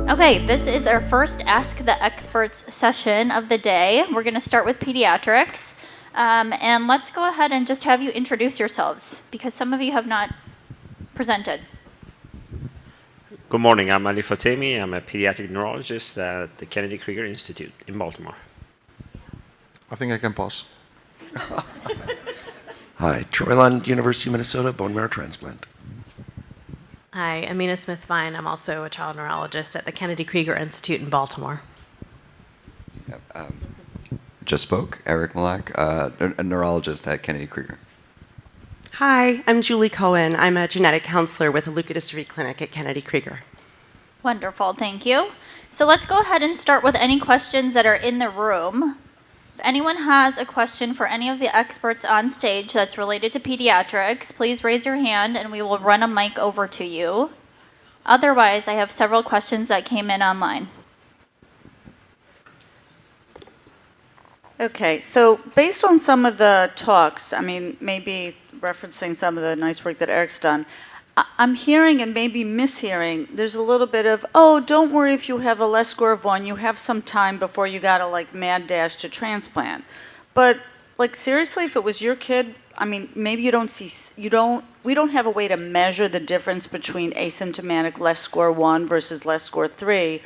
Okay, this is our first Ask the Experts session of the day. We're going to start with pediatrics. And let's go ahead and just have you introduce yourselves, because some of you have not presented. Good morning, I'm Ali Fatemi. I'm a pediatric neurologist at the Kennedy Krieger Institute in Baltimore. I think I can pause. Hi, Troy Lund, University of Minnesota, bone marrow transplant. Hi, Amina Smith-Fine. I'm also a child neurologist at the Kennedy Krieger Institute in Baltimore. Just spoke, Eric Malak, a neurologist at Kennedy Krieger. Hi, I'm Julie Cohen. I'm a genetic counselor with the leukodystrophy clinic at Kennedy Krieger. Wonderful, thank you. So let's go ahead and start with any questions that are in the room. If anyone has a question for any of the experts on stage that's related to pediatrics, please raise your hand and we will run a mic over to you. Otherwise, I have several questions that came in online. Okay, so based on some of the talks, I mean, maybe referencing some of the nice work that Eric's done, I'm hearing and maybe mishearing, there's a little bit of, oh, don't worry if you have a less score of 1, you have some time before you gotta like mad dash to transplant. But like seriously, if it was your kid, I mean, maybe we don't have a way to measure the difference between asymptomatic less score 1 versus less score 3,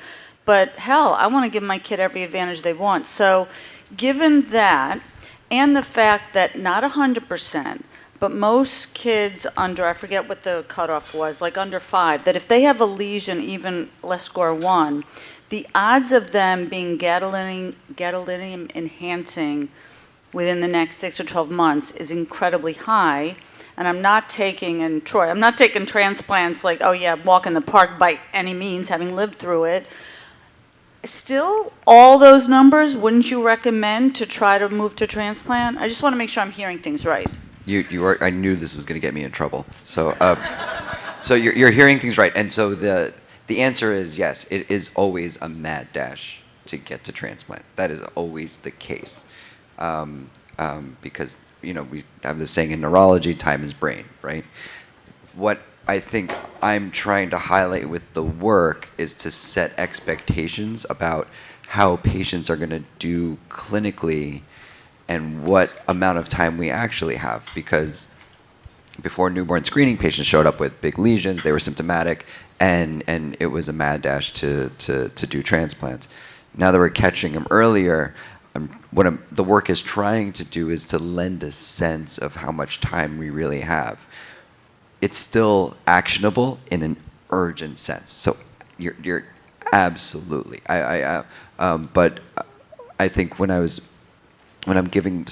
but hell, I wanna give my kid every advantage they want. So given that, and the fact that not 100%, but most kids under, I forget what the cutoff was, like under 5, that if they have a lesion, even less score 1, the odds of them being gadolinium enhancing within the next 6 or 12 months is incredibly high. And I'm not taking, and Troy, I'm not taking transplants like, oh yeah, walk in the park by any means, having lived through it. Still, all those numbers, wouldn't you recommend to try to move to transplant? I just want to make sure I'm hearing things right. I knew this was going to get me in trouble. So, so you're hearing things right. And so the answer is yes. It is always a mad dash to get to transplant. That is always the case, because we have this saying in neurology: time is brain, right? What I think I'm trying to highlight with the work is to set expectations about how patients are going to do clinically and what amount of time we actually have. Because before newborn screening, patients showed up with big lesions, they were symptomatic, and it was a mad dash to do transplants. Now that we're catching them earlier, the work is trying to do is to lend a sense of how much time we really have. It's still actionable in an urgent sense. So you're absolutely. But I think when I'm giving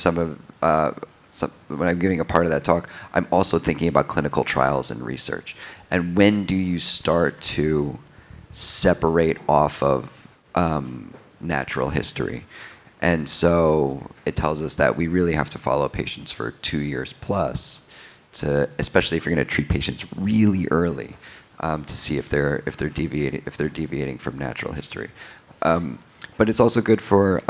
when I'm giving a part of that talk, I'm also thinking about clinical trials and research. And when do you start to separate off of natural history? And so it tells us that we really have to follow patients for 2 years plus, especially if you're going to treat patients really early, to see if they're deviating from natural history. But it's also good for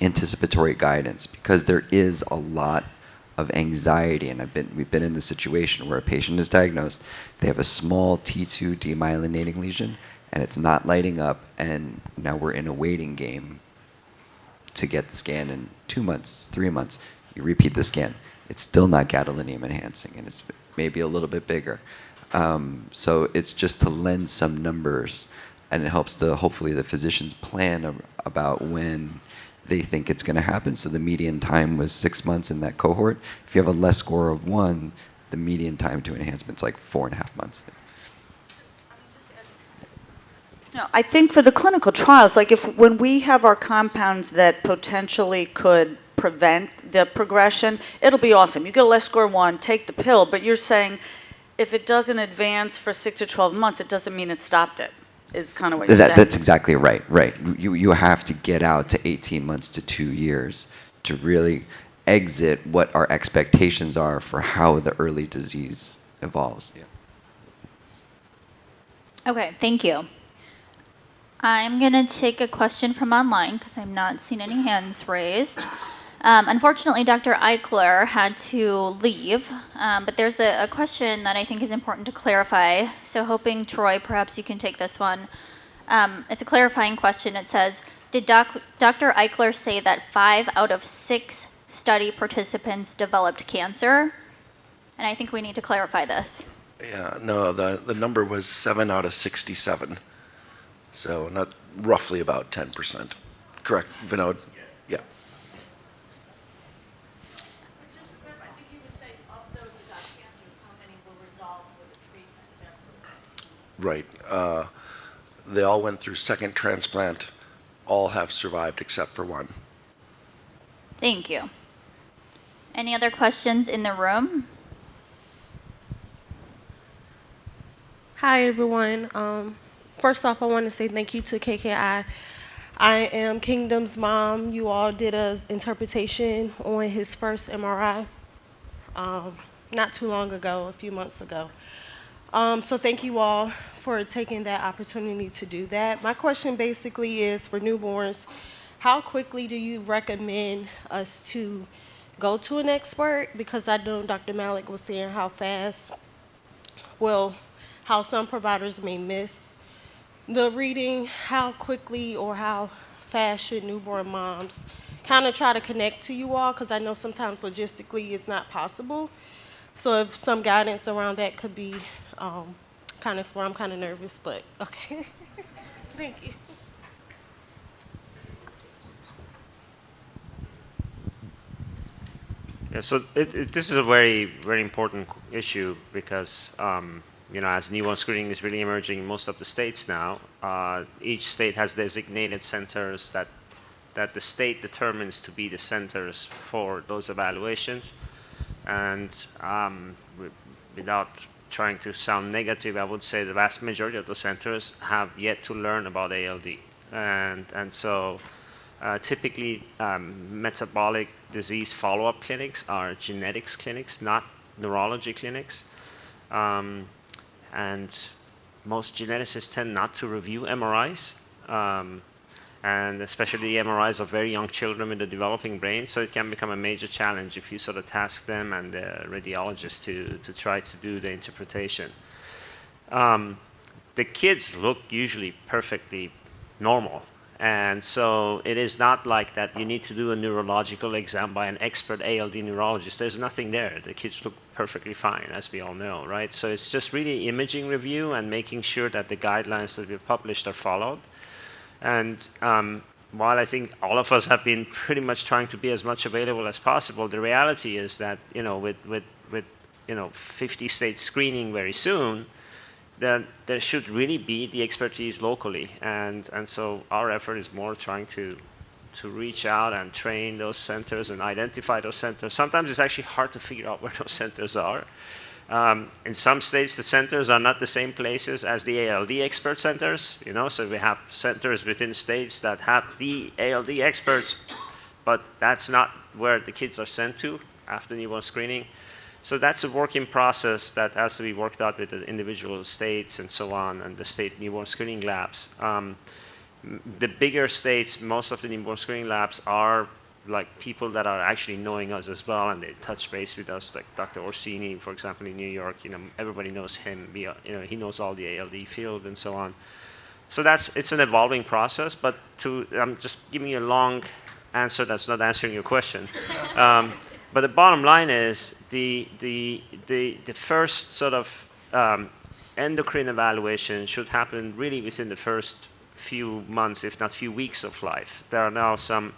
anticipatory guidance, because there is a lot of anxiety, and we've been in the situation where a patient is diagnosed, they have a small T2 demyelinating lesion, and it's not lighting up, and now we're in a waiting game to get the scan in 2 months, 3 months. You repeat the scan, it's still not gadolinium enhancing, and it's maybe a little bit bigger. So it's just to lend some numbers, and it helps hopefully the physicians plan about when they think it's going to happen. So the median time was 6 months in that cohort. If you have a less score of 1, the median time to enhancement is like 4.5 months. No, I think for the clinical trials, like when we have our compounds that potentially could prevent the progression, it'll be awesome. You get a less score 1, take the pill, but you're saying if it doesn't advance for 6 to 12 months, it doesn't mean it stopped it. Is kind of what you're saying. That's exactly right. Right. You have to get out to 18 months to 2 years to really exit what our expectations are for how the early disease evolves. Yeah. Okay, thank you. I'm going to take a question from online because I'm not seeing any hands raised. Unfortunately, Dr. Eichler had to leave, but there's a question that I think is important to clarify. So hoping, Troy, perhaps you can take this one. It's a clarifying question. It says, did Dr. Eichler say that 5 out of 6 study participants developed cancer? And I think we need to clarify this. Yeah, no, the number was 7 out of 67. So not roughly about 10%. Correct, Vinod? Yeah. Just to clarify, I think he was saying of those that got cancer, how many were resolved with a treatment? That's what Right. They all went through second transplant. All have survived except for one. Thank you. Any other questions in the room? Hi, everyone. First off, I want to say thank you to KKI. I am Kingdom's mom. You all did an interpretation on his first MRI not too long ago, a few months ago. So thank you all for taking that opportunity to do that. My question basically is for newborns, how quickly do you recommend us to go to an expert? Because I know Dr. Malik was saying how fast, well, how some providers may miss the reading. How quickly or how fast should newborn moms kind of try to connect to you all? Because I know sometimes logistically it's not possible. So if some guidance around that could be kind of where I'm kind of nervous, but okay. Thank you. Yeah, so this is a very, very important issue because, as newborn screening is really emerging in most of the states now, each state has designated centers that the state determines to be the centers for those evaluations. And without trying to sound negative, I would say the vast majority of the centers have yet to learn about ALD. And so typically metabolic disease follow-up clinics are genetics clinics, not neurology clinics. And most geneticists tend not to review MRIs. And especially the MRIs of very young children with a developing brain, so it can become a major challenge if you sort of task them and the radiologist to try to do the interpretation. The kids look usually perfectly normal, and so it is not like that you need to do a neurological exam by an expert ALD neurologist. There's nothing there. The kids look perfectly fine, as we all know, right? So it's just really imaging review and making sure that the guidelines that we've published are followed. And while I think all of us have been pretty much trying to be as much available as possible, the reality is that with 50 states screening very soon, that there should really be the expertise locally. And so our effort is more trying to reach out and train those centers and identify those centers. Sometimes it's actually hard to figure out where those centers are. In some states, the centers are not the same places as the ALD expert centers, so we have centers within states that have the ALD experts, but that's not where the kids are sent to after newborn screening. So that's a working process that has to be worked out with the individual states and so on, and the state newborn screening labs. The bigger states, most of the newborn screening labs are like people that are actually knowing us as well, and they touch base with us, like Dr. Orsini, for example, in New York. Everybody knows him. He knows all the ALD field and so on. So it's an evolving process. But I'm just giving you a long answer that's not answering your question. But the bottom line is the first sort of endocrine evaluation should happen really within the first few months, if not few weeks of life. There are now some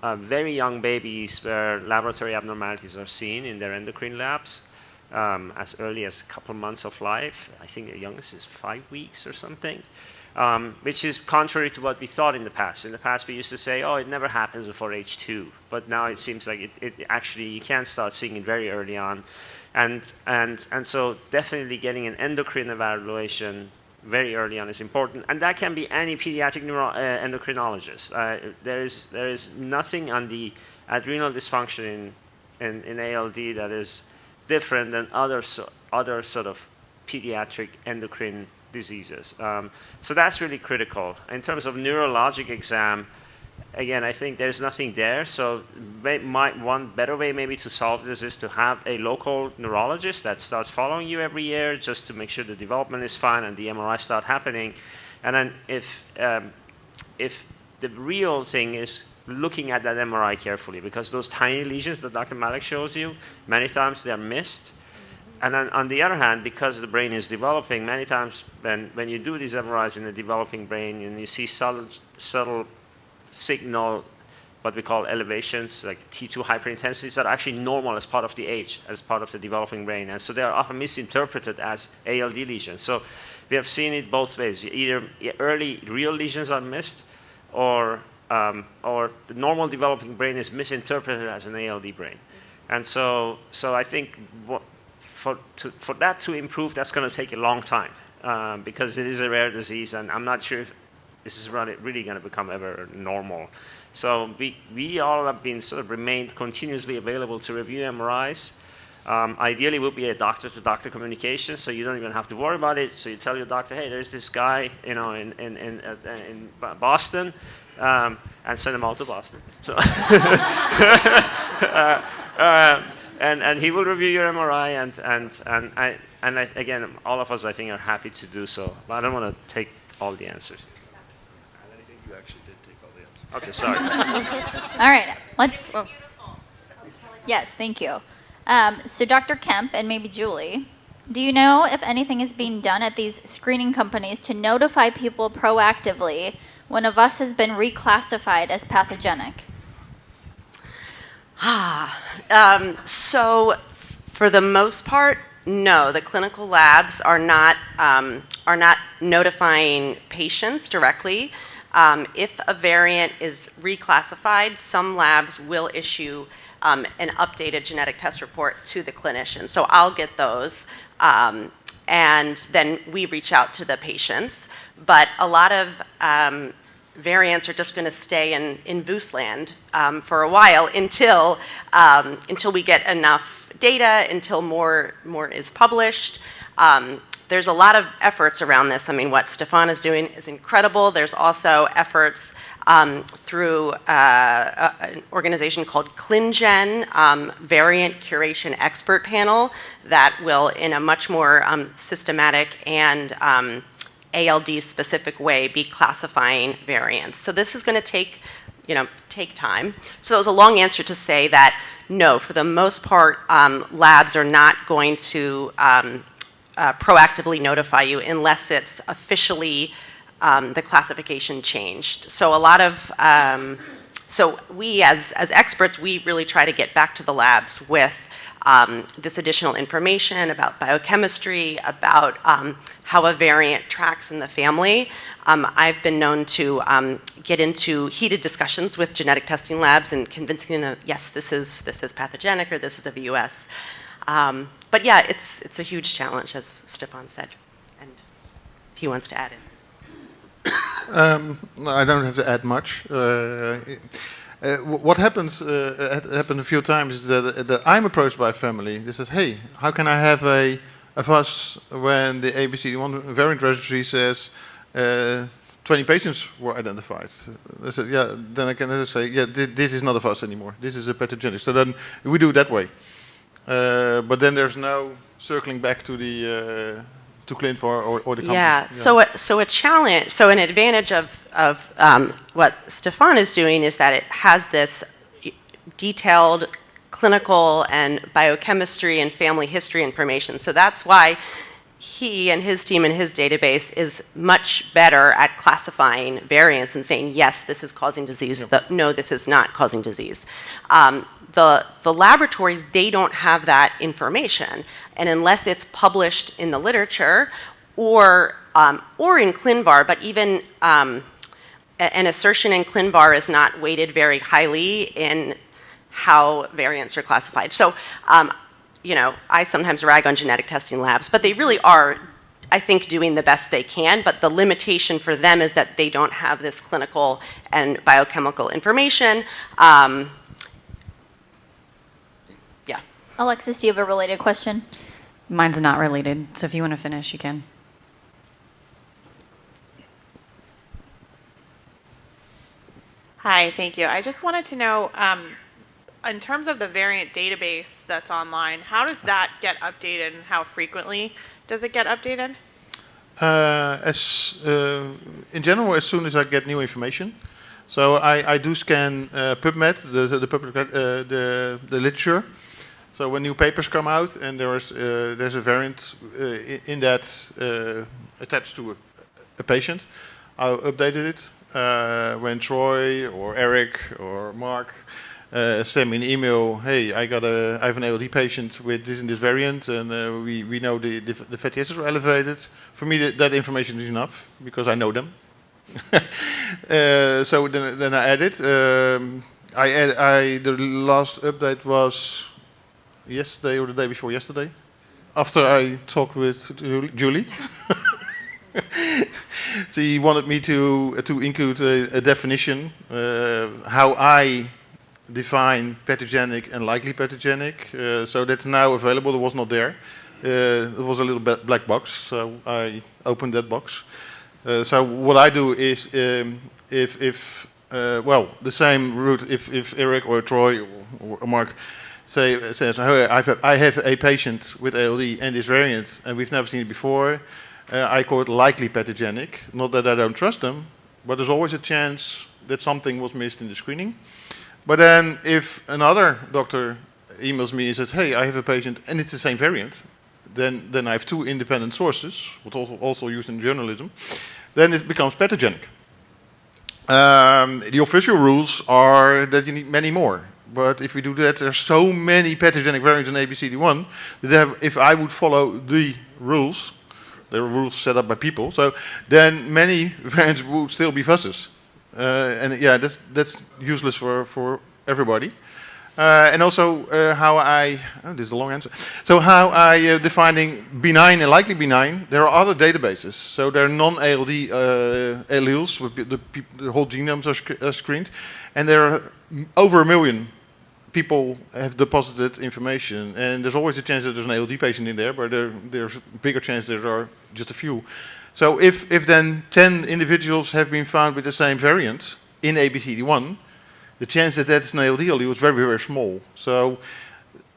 very young babies where laboratory abnormalities are seen in their endocrine labs as early as a couple months of life. I think the youngest is 5 weeks or something, which is contrary to what we thought in the past. In the past, we used to say, oh, it never happens before age 2. But now it seems like it actually, you can start seeing it very early on. And so definitely getting an endocrine evaluation very early on is important, and that can be any pediatric endocrinologist. There is nothing on the adrenal dysfunction in ALD that is different than other sort of pediatric endocrine diseases. So that's really critical. In terms of neurologic exam, again, I think there's nothing there. So one better way maybe to solve this is to have a local neurologist that starts following you every year just to make sure the development is fine and the MRI start happening. And then if the real thing is looking at that MRI carefully, because those tiny lesions that Dr. Malik shows you, many times they're missed. And then on the other hand, because the brain is developing, many times when you do these MRIs in the developing brain and you see subtle signal, what we call elevations, like T2 hyperintensities, that are actually normal as part of the age, as part of the developing brain. And so they are often misinterpreted as ALD lesions. So we have seen it both ways. Either early real lesions are missed, or the normal developing brain is misinterpreted as an ALD brain. And so I think for that to improve, that's going to take a long time because it is a rare disease, and I'm not sure if this is really going to become ever normal. So we all have been sort of remained continuously available to review MRIs. Ideally, we'll be a doctor-to-doctor communication, so you don't even have to worry about it. So you tell your doctor, hey, there's this guy, in Boston, and send him out to Boston. So and he will review your MRI, and again, all of us, I think, are happy to do so. But I don't want to take all the answers. You actually did take all the answers. Okay, sorry. All right, let's. Yes, thank you. So Dr. Kemp and maybe Julie, do you know if anything is being done at these screening companies to notify people proactively when a VUS has been reclassified as pathogenic? So for the most part, no. The clinical labs are not notifying patients directly. If a variant is reclassified, some labs will issue an updated genetic test report to the clinician. So I'll get those, and then we reach out to the patients. But a lot of variants are just going to stay in VUS land for a while until we get enough data, until more is published. There's a lot of efforts around this. I mean, what Stefan is doing is incredible. There's also efforts through an organization called ClinGen, Variant Curation Expert Panel, that will, in a much more systematic and ALD-specific way, be classifying variants. So this is going to take time. So it was a long answer to say that no, for the most part, labs are not going to proactively notify you unless it's officially the classification changed. So a lot of, so we as experts, we really try to get back to the labs with this additional information about biochemistry, about how a variant tracks in the family. I've been known to get into heated discussions with genetic testing labs and convincing them, yes, this is pathogenic or this is a VUS. But yeah, it's a huge challenge, as Stefan said, and if he wants to add in. No, I don't have to add much. What happens, happened a few times, is that I'm approached by a family. They says, hey, how can I have a VUS when the ABCD1 variant registry says 20 patients were identified? I said, yeah, then I can say, yeah, this is not a VUS anymore. This is a pathogenic. So then we do it that way. But then there's no circling back to the to ClinVar or the company. Yeah. So a challenge. So an advantage of what Stefan is doing is that it has this detailed clinical and biochemistry and family history information. So that's why he and his team and his database is much better at classifying variants and saying, yes, this is causing disease. Yep. No, this is not causing disease. The laboratories, they don't have that information. And unless it's published in the literature or in ClinVar, but even an assertion in ClinVar is not weighted very highly in how variants are classified. So, I sometimes rag on genetic testing labs, but they really are, I think, doing the best they can. But the limitation for them is that they don't have this clinical and biochemical information. Yeah. Alexis, do you have a related question? Mine's not related, so if you want to finish, you can. Hi, thank you. I just wanted to know, in terms of the variant database that's online, how does that get updated and how frequently does it get updated? In general, as soon as I get new information. So I do scan PubMed, the literature. So when new papers come out and there's a variant in that attached to a patient, I updated it. When Troy or Eric or Mark send me an email, hey, I have an ALD patient with this and this variant, and we know the fatty acids are elevated. For me, that information is enough because I know them. So then I add it. The last update was yesterday or the day before yesterday, after I talked with Julie. She wanted me to include a definition, how I define pathogenic and likely pathogenic. So that's now available. It was not there. It was a little black box, so I opened that box. So what I do is, the same route. If Eric or Troy or Mark says, hey, I have a patient with ALD and this variant, and we've never seen it before. I call it likely pathogenic. Not that I don't trust them, but there's always a chance that something was missed in the screening. But then if another doctor emails me and says, hey, I have a patient and it's the same variant, then I have two independent sources, what's also used in journalism, then it becomes pathogenic. The official rules are that you need many more. But if we do that, there's so many pathogenic variants in ABCD1 that if I would follow the rules, there are rules set up by people, so then many variants would still be fuzzes. And yeah, that's useless for everybody. And also this is a long answer. So how I defining benign and likely benign, there are other databases. So there are non-ALD alleles, the whole genomes are screened, and there are over 1 million people have deposited information, and there's always a chance that there's an ALD patient in there, but there's a bigger chance there are just a few. So if then 10 individuals have been found with the same variant in ABCD1, the chance that that's an ALD allele is very, very small. So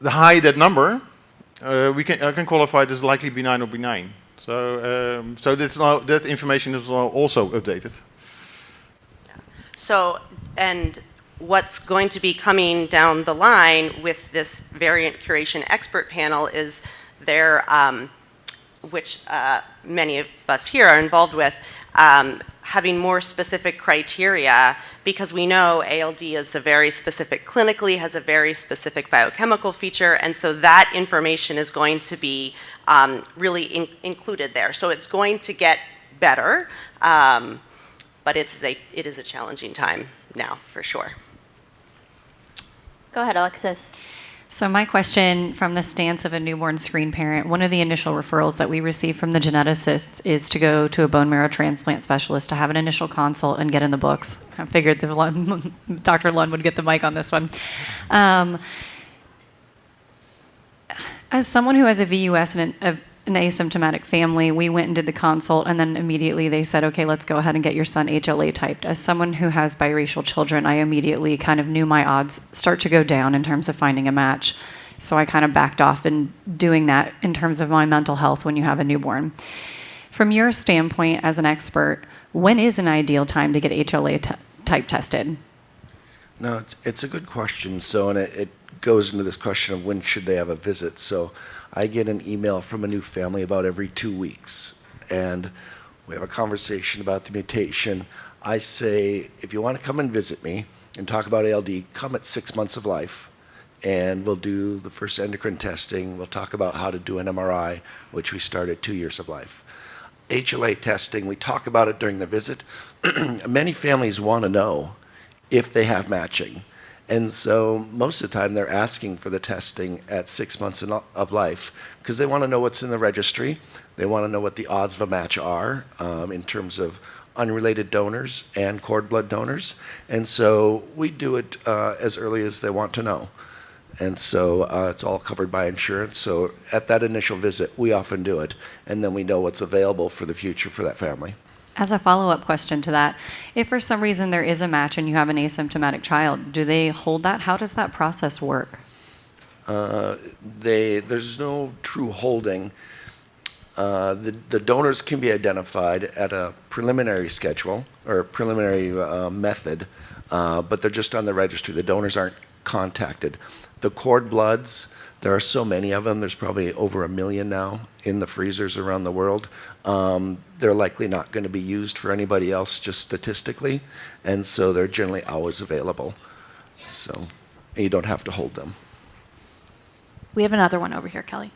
the higher that number, I can qualify it as likely benign or benign. So that information is now also updated. Yeah. So, and what's going to be coming down the line with this variant curation expert panel is their, which many of us here are involved with, having more specific criteria, because we know ALD is a very specific, clinically has a very specific biochemical feature, and so that information is going to be really included there. So it's going to get better, but it is a challenging time now, for sure. Go ahead, Alexis. So my question from the stance of a newborn screen parent, one of the initial referrals that we receive from the geneticists is to go to a bone marrow transplant specialist to have an initial consult and get in the books. I figured Dr. Lund would get the mic on this one. As someone who has a VUS and an asymptomatic family, we went and did the consult, and then immediately they said, okay, let's go ahead and get your son HLA typed. As someone who has biracial children, I immediately kind of knew my odds start to go down in terms of finding a match. So I kind of backed off in doing that in terms of my mental health when you have a newborn. From your standpoint as an expert, when is an ideal time to get HLA type tested? No, it's a good question. So, and it goes into this question of when should they have a visit. So I get an email from a new family about every 2 weeks, and we have a conversation about the mutation. I say, if you want to come and visit me and talk about ALD, come at 6 months of life, and we'll do the first endocrine testing. We'll talk about how to do an MRI, which we start at 2 years of life. HLA testing, we talk about it during the visit. Many families want to know if they have matching. And so most of the time they're asking for the testing at 6 months of life because they want to know what's in the registry. They want to know what the odds of a match are in terms of unrelated donors and cord blood donors. And so we do it as early as they want to know. And so it's all covered by insurance. So at that initial visit, we often do it. And then we know what's available for the future for that family. As a follow-up question to that, if for some reason there is a match and you have an asymptomatic child, do they hold that? How does that process work? There's no true holding. The donors can be identified at a preliminary schedule or preliminary method, but they're just on the registry. The donors aren't contacted. The cord bloods, there are so many of them. There's probably over 1 million now in the freezers around the world. They're likely not going to be used for anybody else just statistically, and so they're generally always available. So you don't have to hold them. We have another one over here, Kelly.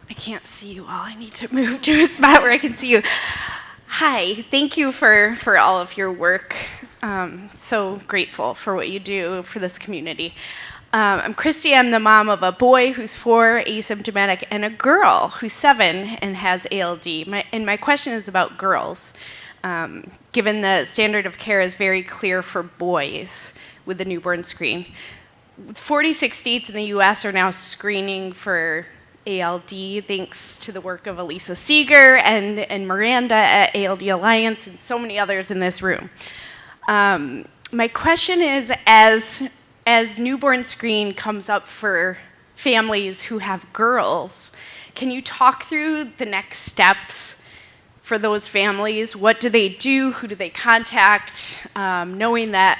I can't see you all. I need to move to a spot where I can see you. Hi, thank you for all of your work. So grateful for what you do for this community. I'm Christy. I'm the mom of a boy who's 4, asymptomatic, and a girl who's 7 and has ALD. My question is about girls. Given the standard of care is very clear for boys with the newborn screen. 46 states in the U.S. are now screening for ALD, thanks to the work of Elisa Seeger and Miranda at ALD Alliance and so many others in this room. My question is, as newborn screen comes up for families who have girls, can you talk through the next steps for those families? What do they do? Who do they contact? Knowing that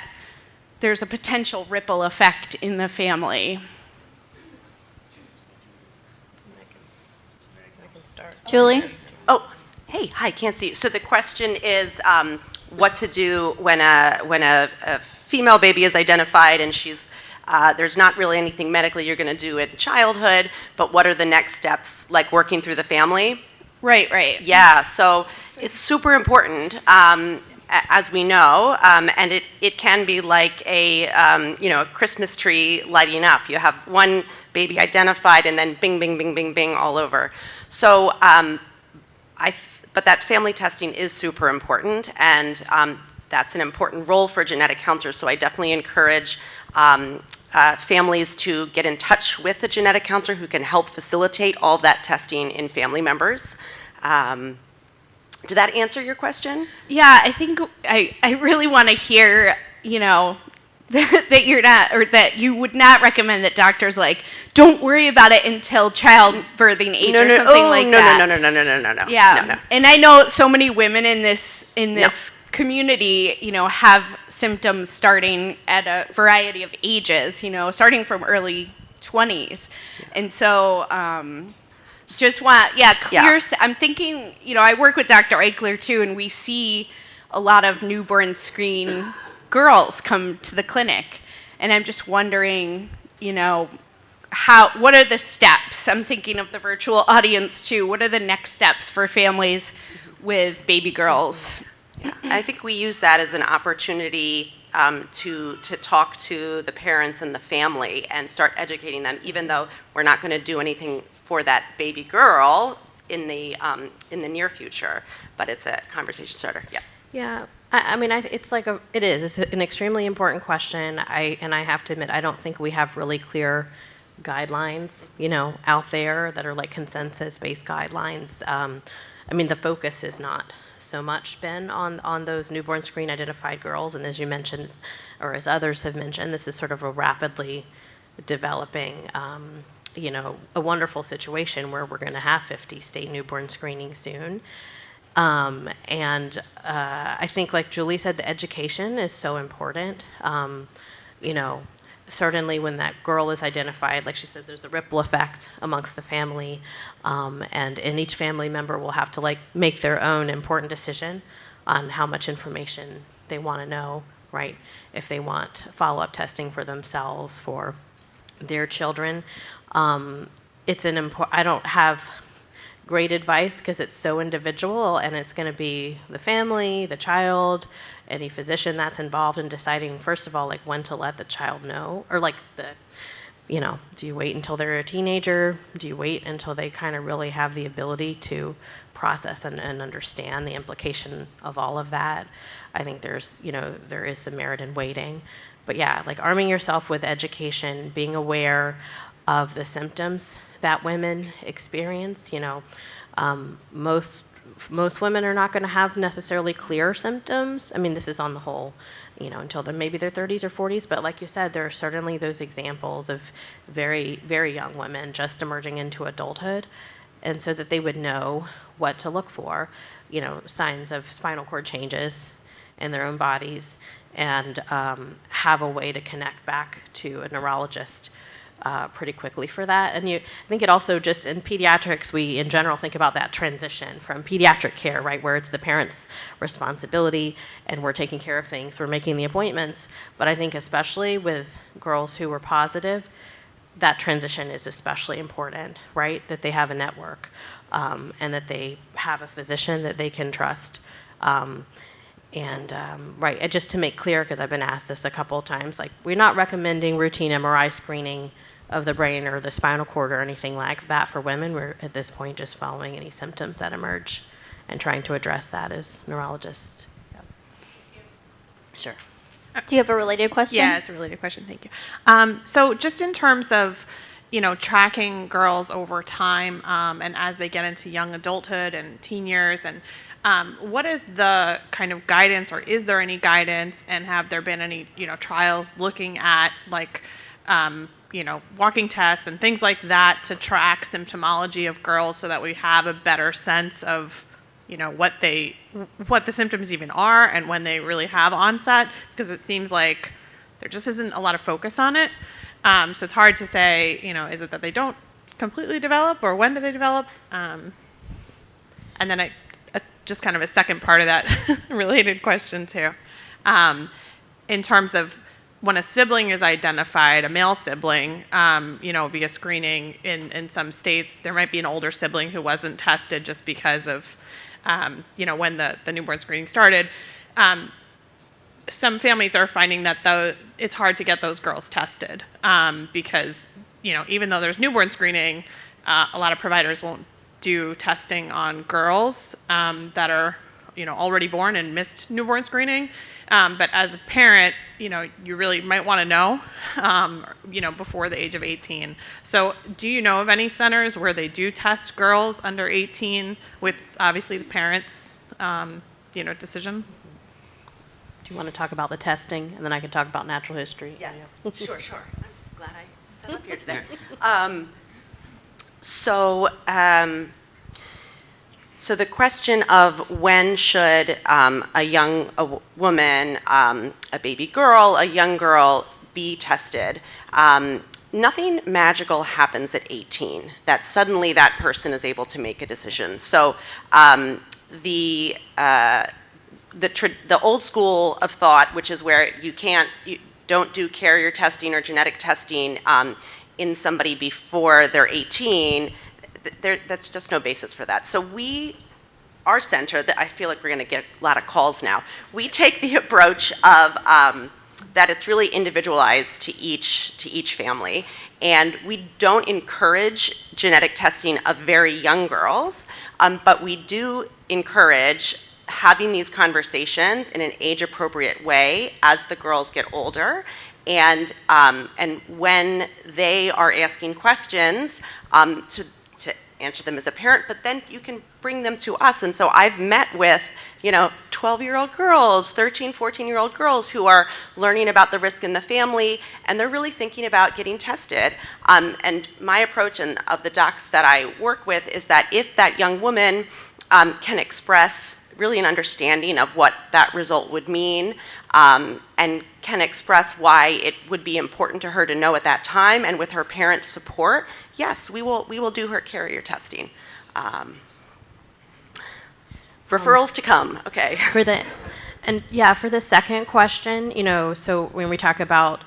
there's a potential ripple effect in the family. Julie? Oh, hey, hi, can't see you. So the question is what to do when a female baby is identified and she's there's not really anything medically you're going to do in childhood, but what are the next steps, like working through the family? Right. Yeah, so it's super important, as we know, and it can be like a a Christmas tree lighting up. You have one baby identified, and then bing, bing, bing, bing, bing all over. So, but that family testing is super important, and that's an important role for genetic counselors. So I definitely encourage families to get in touch with a genetic counselor who can help facilitate all of that testing in family members. Did that answer your question? Yeah, I think I really want to hear, that you're not, or that you would not recommend that doctors don't worry about it until childbirthing age or something like that. No. Yeah, No. and I know so many women in this community, have symptoms starting at a variety of ages, starting from early 20s, and so. Just want, clear. Yeah. I'm thinking, I work with Dr. Eichler too, and we see a lot of newborn screen girls come to the clinic, and I'm just wondering, what are the steps? I'm thinking of the virtual audience too. What are the next steps for families with baby girls? Yeah, I think we use that as an opportunity to talk to the parents and the family and start educating them, even though we're not going to do anything for that baby girl in the near future. But it's a conversation starter. Yeah. Yeah. It's an extremely important question. I have to admit, I don't think we have really clear guidelines, out there that are consensus-based guidelines. The focus has not so much been on those newborn screen identified girls, and as you mentioned, or as others have mentioned, this is sort of a rapidly developing, a wonderful situation where we're going to have 50 state newborn screening soon. I think, like Julie said, the education is so important. Certainly when that girl is identified, like she said, there's the ripple effect amongst the family, and each family member will have to make their own important decision on how much information they want to know, right? If they want follow-up testing for themselves, for their children. I don't have great advice because it's so individual, and it's going to be the family, the child, any physician that's involved in deciding, first of all, when to let the child know, or do you wait until they're a teenager? Do you wait until they kind of really have the ability to process and understand the implication of all of that? I think there is some merit in waiting. But yeah, arming yourself with education, being aware of the symptoms that women experience. Most most women are not going to have necessarily clear symptoms. I mean, this is on the whole, until maybe their 30s or 40s. But like you said, there are certainly those examples of very, very young women just emerging into adulthood. And so that they would know what to look for, signs of spinal cord changes in their own bodies, and have a way to connect back to a neurologist pretty quickly for that. And I think it also just, in pediatrics, we in general think about that transition from pediatric care, right, where it's the parent's responsibility and we're taking care of things, we're making the appointments. But I think especially with girls who were positive, that transition is especially important, right, that they have a network and that they have a physician that they can trust. Right, just to make clear, because I've been asked this a couple of times, like, we're not recommending routine MRI screening of the brain or the spinal cord or anything like that for women. We're at this point just following any symptoms that emerge and trying to address that as neurologists. Yep. Sure. Do you have a related question? Yeah, it's a related question. Thank you. So just in terms of, tracking girls over time and as they get into young adulthood and teen years, and what is the kind of guidance, or is there any guidance, and have there been any, trials looking at like, walking tests and things like that to track symptomology of girls so that we have a better sense of, what the symptoms even are and when they really have onset? Because it seems like there just isn't a lot of focus on it. So it's hard to say, is it that they don't completely develop, or when do they develop? And then just kind of a second part of that related question too. In terms of when a sibling is identified, a male sibling, via screening in some states, there might be an older sibling who wasn't tested just because of, when the newborn screening started. Some families are finding that it's hard to get those girls tested because, even though there's newborn screening, a lot of providers won't do testing on girls that are, already born and missed newborn screening. But as a parent, you really might want to know, before the age of 18. So do you know of any centers where they do test girls under 18 with obviously the parents' decision? Do you want to talk about the testing, and then I can talk about natural history? Yes, sure. I'm glad I sat up here today. So the question of when should a woman, a baby girl, a young girl be tested, nothing magical happens at 18 that suddenly that person is able to make a decision. So the old school of thought, which is where you don't do carrier testing or genetic testing in somebody before they're 18, that's just no basis for that. So our center, I feel like we're going to get a lot of calls now. We take the approach of that it's really individualized to each family, and we don't encourage genetic testing of very young girls, but we do encourage having these conversations in an age-appropriate way as the girls get older. And when they are asking questions, to answer them as a parent, but then you can bring them to us. And so I've met with, 12-year-old girls, 13, 14-year-old girls who are learning about the risk in the family, and they're really thinking about getting tested. And my approach and of the docs that I work with is that if that young woman can express really an understanding of what that result would mean, and can express why it would be important to her to know at that time, and with her parents' support, yes, we will do her carrier testing. Referrals to come. Okay. For the second question, so when we talk about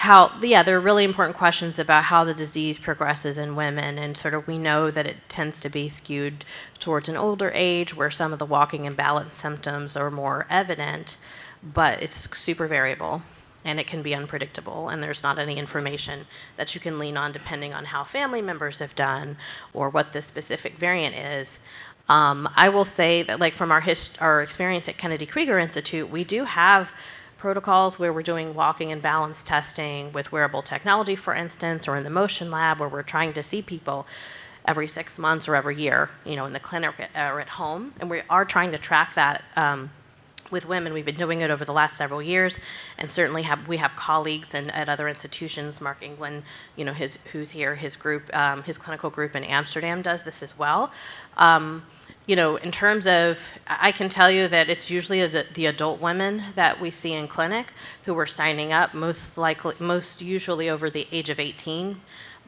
there are really important questions about how the disease progresses in women, and sort of we know that it tends to be skewed towards an older age where some of the walking and balance symptoms are more evident, but it's super variable and it can be unpredictable, and there's not any information that you can lean on depending on how family members have done or what the specific variant is. I will say that, like, from our experience at Kennedy Krieger Institute, we do have protocols where we're doing walking and balance testing with wearable technology, for instance, or in the motion lab where we're trying to see people every 6 months or every year, in the clinic or at home. And we are trying to track that with women. We've been doing it over the last several years, and certainly we have colleagues at other institutions. Mark England, who's here, his group, his clinical group in Amsterdam does this as well. In terms of, I can tell you that it's usually the adult women that we see in clinic who are signing up, most usually over the age of 18,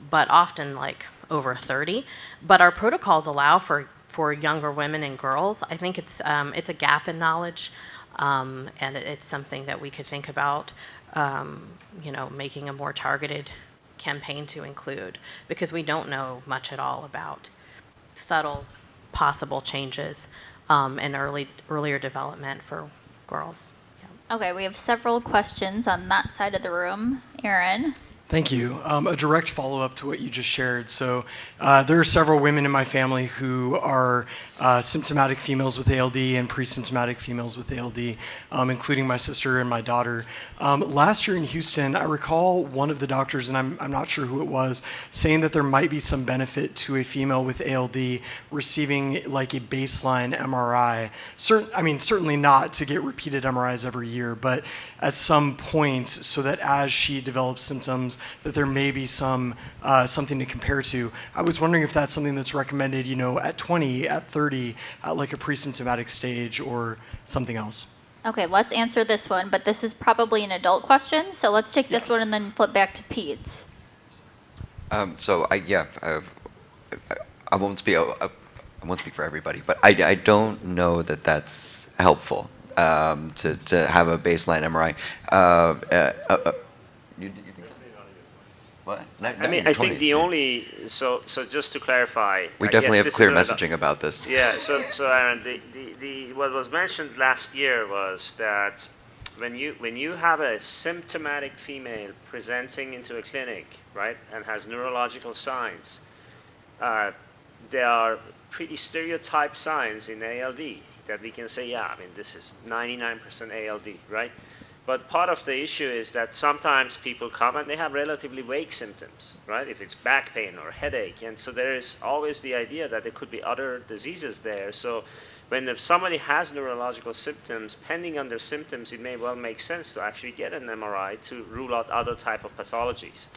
but often like over 30. But our protocols allow for younger women and girls. I think it's a gap in knowledge, and it's something that we could think about, making a more targeted campaign to include, because we don't know much at all about subtle possible changes in earlier development for girls. Yeah. Okay, we have several questions on that side of the room. Aaron? Thank you. A direct follow-up to what you just shared. So there are several women in my family who are symptomatic females with ALD and pre-symptomatic females with ALD, including my sister and my daughter. Last year in Houston, I recall one of the doctors, and I'm not sure who it was, saying that there might be some benefit to a female with ALD receiving like a baseline MRI. Certainly not to get repeated MRIs every year, but at some point, so that as she develops symptoms, that there may be something to compare to. I was wondering if that's something that's recommended, at 20, at 30, at like a pre-symptomatic stage or something else. Okay, let's answer this one, but this is probably an adult question, so let's take this one and then flip back to peds. I won't speak. I won't speak for everybody, but I don't know that that's helpful to have a baseline MRI. You think so? What? I think the only so just to clarify, we definitely have clear messaging about this. Yeah. So Aaron, what was mentioned last year was that when you have a symptomatic female presenting into a clinic, right, and has neurological signs, there are pretty stereotyped signs in ALD that we can say, this is 99% ALD, right? But part of the issue is that sometimes people come and they have relatively vague symptoms, right? If it's back pain or headache. And so there is always the idea that there could be other diseases there. So if somebody has neurological symptoms, depending on their symptoms, it may well make sense to actually get an MRI to rule out other type of pathologies.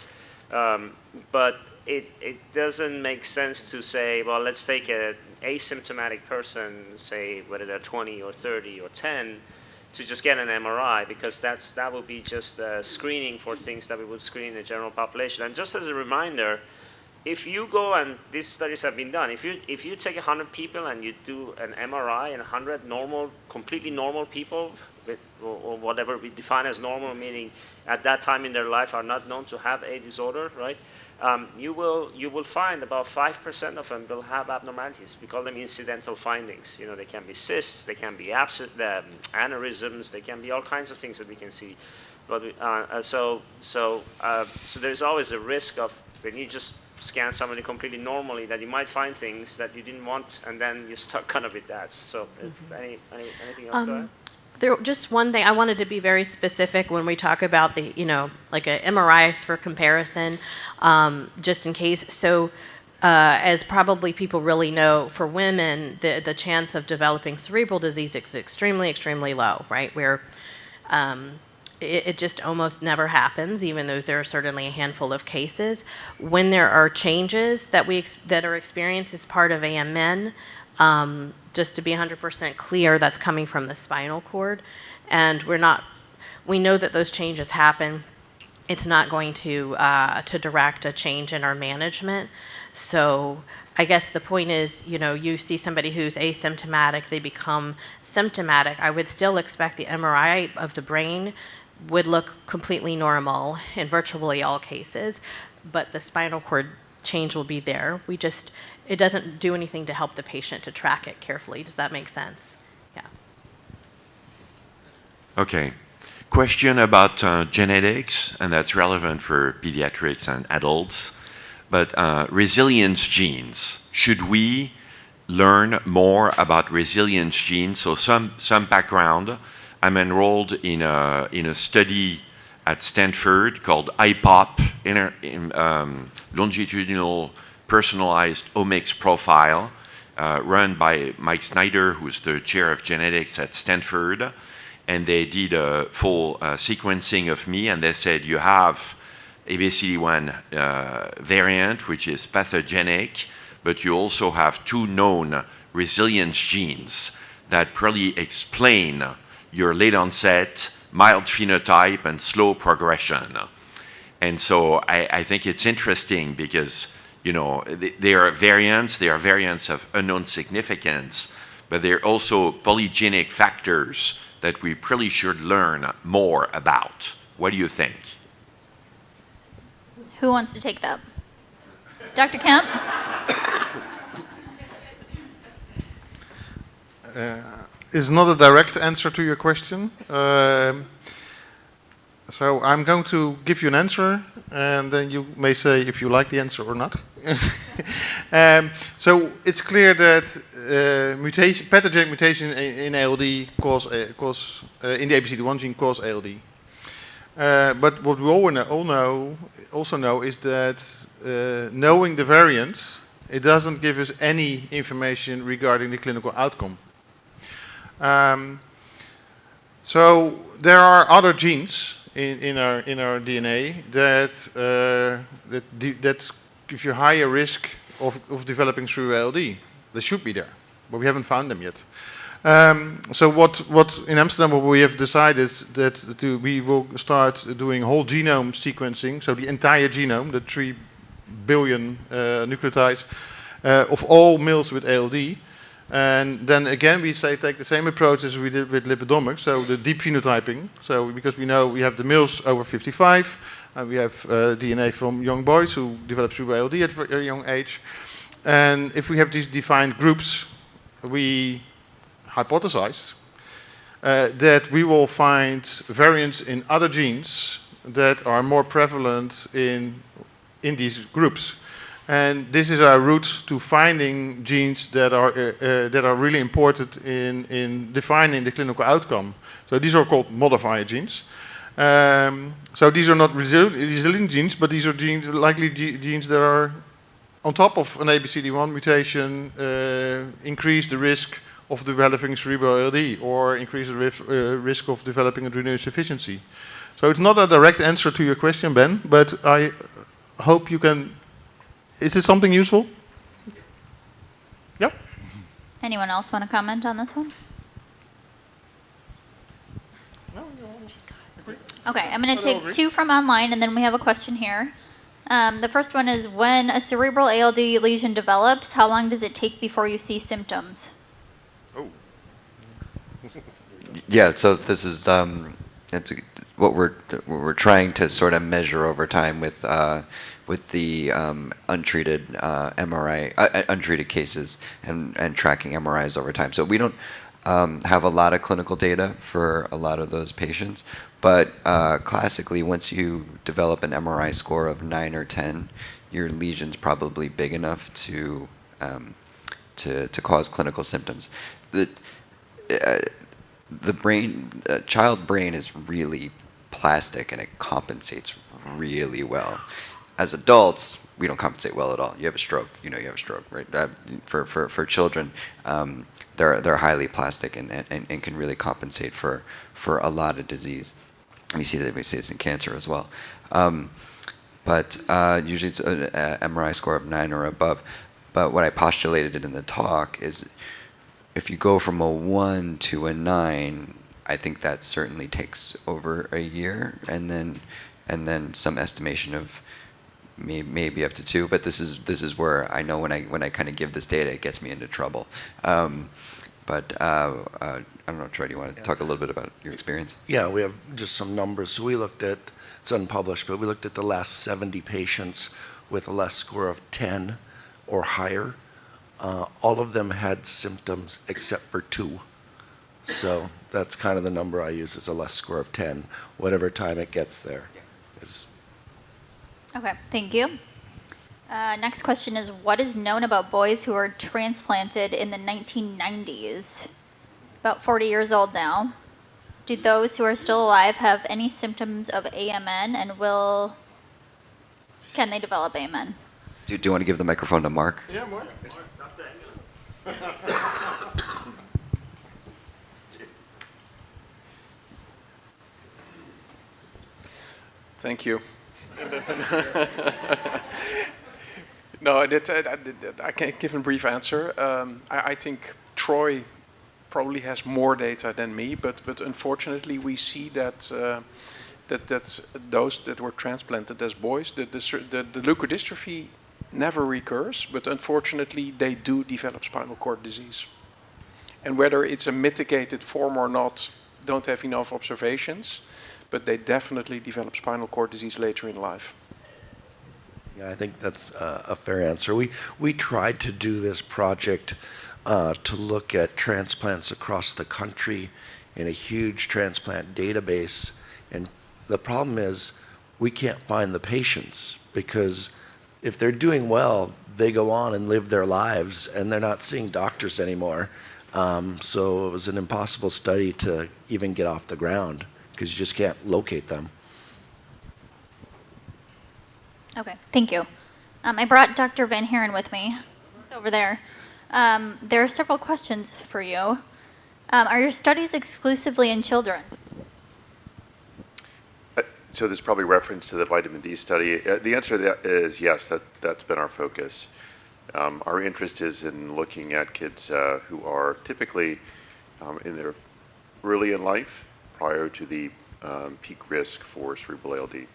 But it doesn't make sense to say, well, let's take an asymptomatic person, say whether they're 20 or 30 or 10, to just get an MRI, because that would be just screening for things that we would screen in the general population. And just as a reminder, if you go, and these studies have been done, if you take 100 people and you do an MRI and 100 completely normal people, or whatever we define as normal, meaning at that time in their life are not known to have a disorder, right? You will find about 5% of them will have abnormalities. We call them incidental findings. They can be cysts, they can be aneurysms, they can be all kinds of things that we can see. But so there's always a risk of when you just scan somebody completely normally that you might find things that you didn't want, and then you're stuck kind of with that. So anything else to add? Just one thing, I wanted to be very specific when we talk about the, like a MRIs for comparison, just in case. So as probably people really know, for women, the chance of developing cerebral disease is extremely, extremely low, right? Where it just almost never happens, even though there are certainly a handful of cases. When there are changes that are experienced as part of AMN, just to be 100% clear, that's coming from the spinal cord, and we know that those changes happen. It's not going to direct a change in our management. So I guess the point is, you see somebody who's asymptomatic, they become symptomatic. I would still expect the MRI of the brain would look completely normal in virtually all cases, but the spinal cord change will be there. It doesn't do anything to help the patient to track it carefully. Does that make sense? Yeah. Okay. Question about genetics, and that's relevant for pediatrics and adults. But resilience genes, should we learn more about resilience genes? So some background. I'm enrolled in a study at Stanford called IPOP, longitudinal personalized omics profile run by Mike Snyder, who's the chair of genetics at Stanford. And they did a full sequencing of me, and they said, you have ABCD1 variant, which is pathogenic, but you also have 2 known resilience genes that probably explain your late onset, mild phenotype, and slow progression. And so I think it's interesting because, you know, they are variants of unknown significance, but they're also polygenic factors that we probably should learn more about. What do you think? Who wants to take that? Dr. Kemp? Is not a direct answer to your question. So I'm going to give you an answer, and then you may say if you like the answer or not. So it's clear that pathogenic mutation in ALD in the ABCD1 gene cause ALD. But what we also know is that knowing the variant, it doesn't give us any information regarding the clinical outcome. So there are other genes in our DNA that give you higher risk of developing through ALD. They should be there, but we haven't found them yet. So what in Amsterdam we have decided that we will start doing whole genome sequencing, so the entire genome, the 3 billion nucleotides of all males with ALD. And then again, we take the same approach as we did with lipidomics, so the deep phenotyping. So because we know we have the males over 55, and we have DNA from young boys who develop through ALD at a very young age. And if we have these defined groups, we hypothesized that we will find variants in other genes that are more prevalent in these groups. And this is our route to finding genes that are really important in defining the clinical outcome. So these are called modifier genes. So these are not resilient genes, but these are likely genes that are on top of an ABCD1 mutation, increase the risk of developing cerebral ALD or increase the risk of developing adrenal insufficiency. So it's not a direct answer to your question, Ben, but I hope you can. Is it something useful? Yep. Anyone else want to comment on this one? Okay, I'm going to take 2 from online, and then we have a question here. The first one is, when a cerebral ALD lesion develops, how long does it take before you see symptoms? Oh. Yeah, so this is what we're trying to sort of measure over time with the untreated MRI, untreated cases, and tracking MRIs over time. So we don't have a lot of clinical data for a lot of those patients, but classically, once you develop an MRI score of 9 or 10, your lesion's probably big enough to cause clinical symptoms. The brain, child brain is really plastic, and it compensates really well. As adults, we don't compensate well at all. You have a stroke, you know you have a stroke, right? For children, they're highly plastic and can really compensate for a lot of disease. We see this in cancer as well. But usually it's an MRI score of 9 or above. But what I postulated in the talk is, if you go from a 1 to a 9, I think that certainly takes over a year, and then some estimation of maybe up to 2. But this is where I know when I kind of give this data, it gets me into trouble. But I don't know, Troy, do you want to talk a little bit about your experience? Yeah, we have just some numbers. So we looked at, it's unpublished, but we looked at the last 70 patients with a LES score of 10 or higher. All of them had symptoms except for 2. So that's kind of the number I use, is a LES score of 10, whatever time it gets there. Okay, thank you. Next question is, what is known about boys who were transplanted in the 1990s? About 40 years old now. Do those who are still alive have any symptoms of AMN, and can they develop AMN? Do you want to give the microphone to Mark? Yeah, Mark. Thank you. No, I can't give a brief answer. I think Troy probably has more data than me, but unfortunately we see that that those that were transplanted as boys, the leukodystrophy never recurs, but unfortunately they do develop spinal cord disease. And whether it's a mitigated form or not, don't have enough observations, but they definitely develop spinal cord disease later in life. Yeah, I think that's a fair answer. We tried to do this project to look at transplants across the country in a huge transplant database, and the problem is we can't find the patients because if they're doing well, they go on and live their lives, and they're not seeing doctors anymore. So it was an impossible study to even get off the ground because you just can't locate them. Okay, thank you. I brought Dr. Van Haren with me. He's over there. There are several questions for you. Are your studies exclusively in children? So there's probably reference to the vitamin D study. The answer to that is yes, that's been our focus. Our interest is in looking at kids who are typically in their early in life prior to the peak risk for cerebral ALD.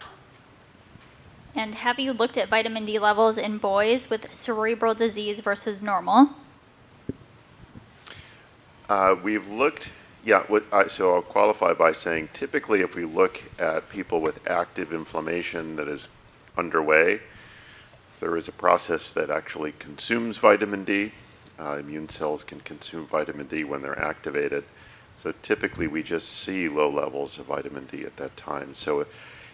And have you looked at vitamin D levels in boys with cerebral disease versus normal? We've looked, so I'll qualify by saying typically if we look at people with active inflammation that is underway, there is a process that actually consumes vitamin D. Immune cells can consume vitamin D when they're activated. So typically we just see low levels of vitamin D at that time. So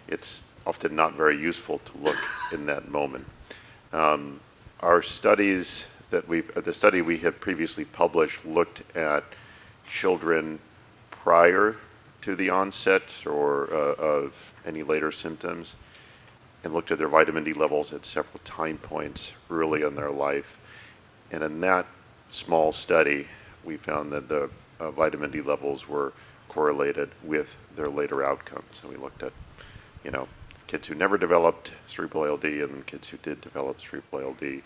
it's often not very useful to look in that moment. Our studies the study we had previously published looked at children prior to the onset or of any later symptoms and looked at their vitamin D levels at several time points early in their life. And in that small study, we found that the vitamin D levels were correlated with their later outcomes. So we looked at, kids who never developed cerebral ALD and kids who did develop cerebral ALD,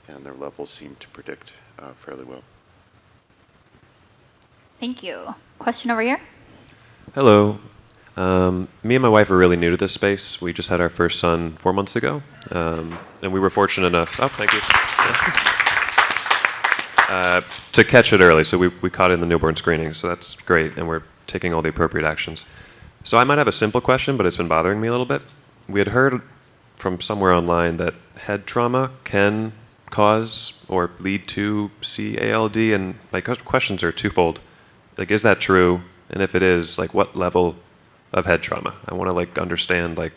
and their levels seemed to predict fairly well. Thank you. Question over here? Hello. Me and my wife are really new to this space. We just had our first son 4 months ago, and we were fortunate enough. Oh, thank you. To catch it early, so we caught it in the newborn screening, so that's great, and we're taking all the appropriate actions. So I might have a simple question, but it's been bothering me a little bit. We had heard from somewhere online that head trauma can cause or lead to CALD, and my questions are twofold. Like, is that true? And if it is, like, what level of head trauma? I want to, like, understand, like,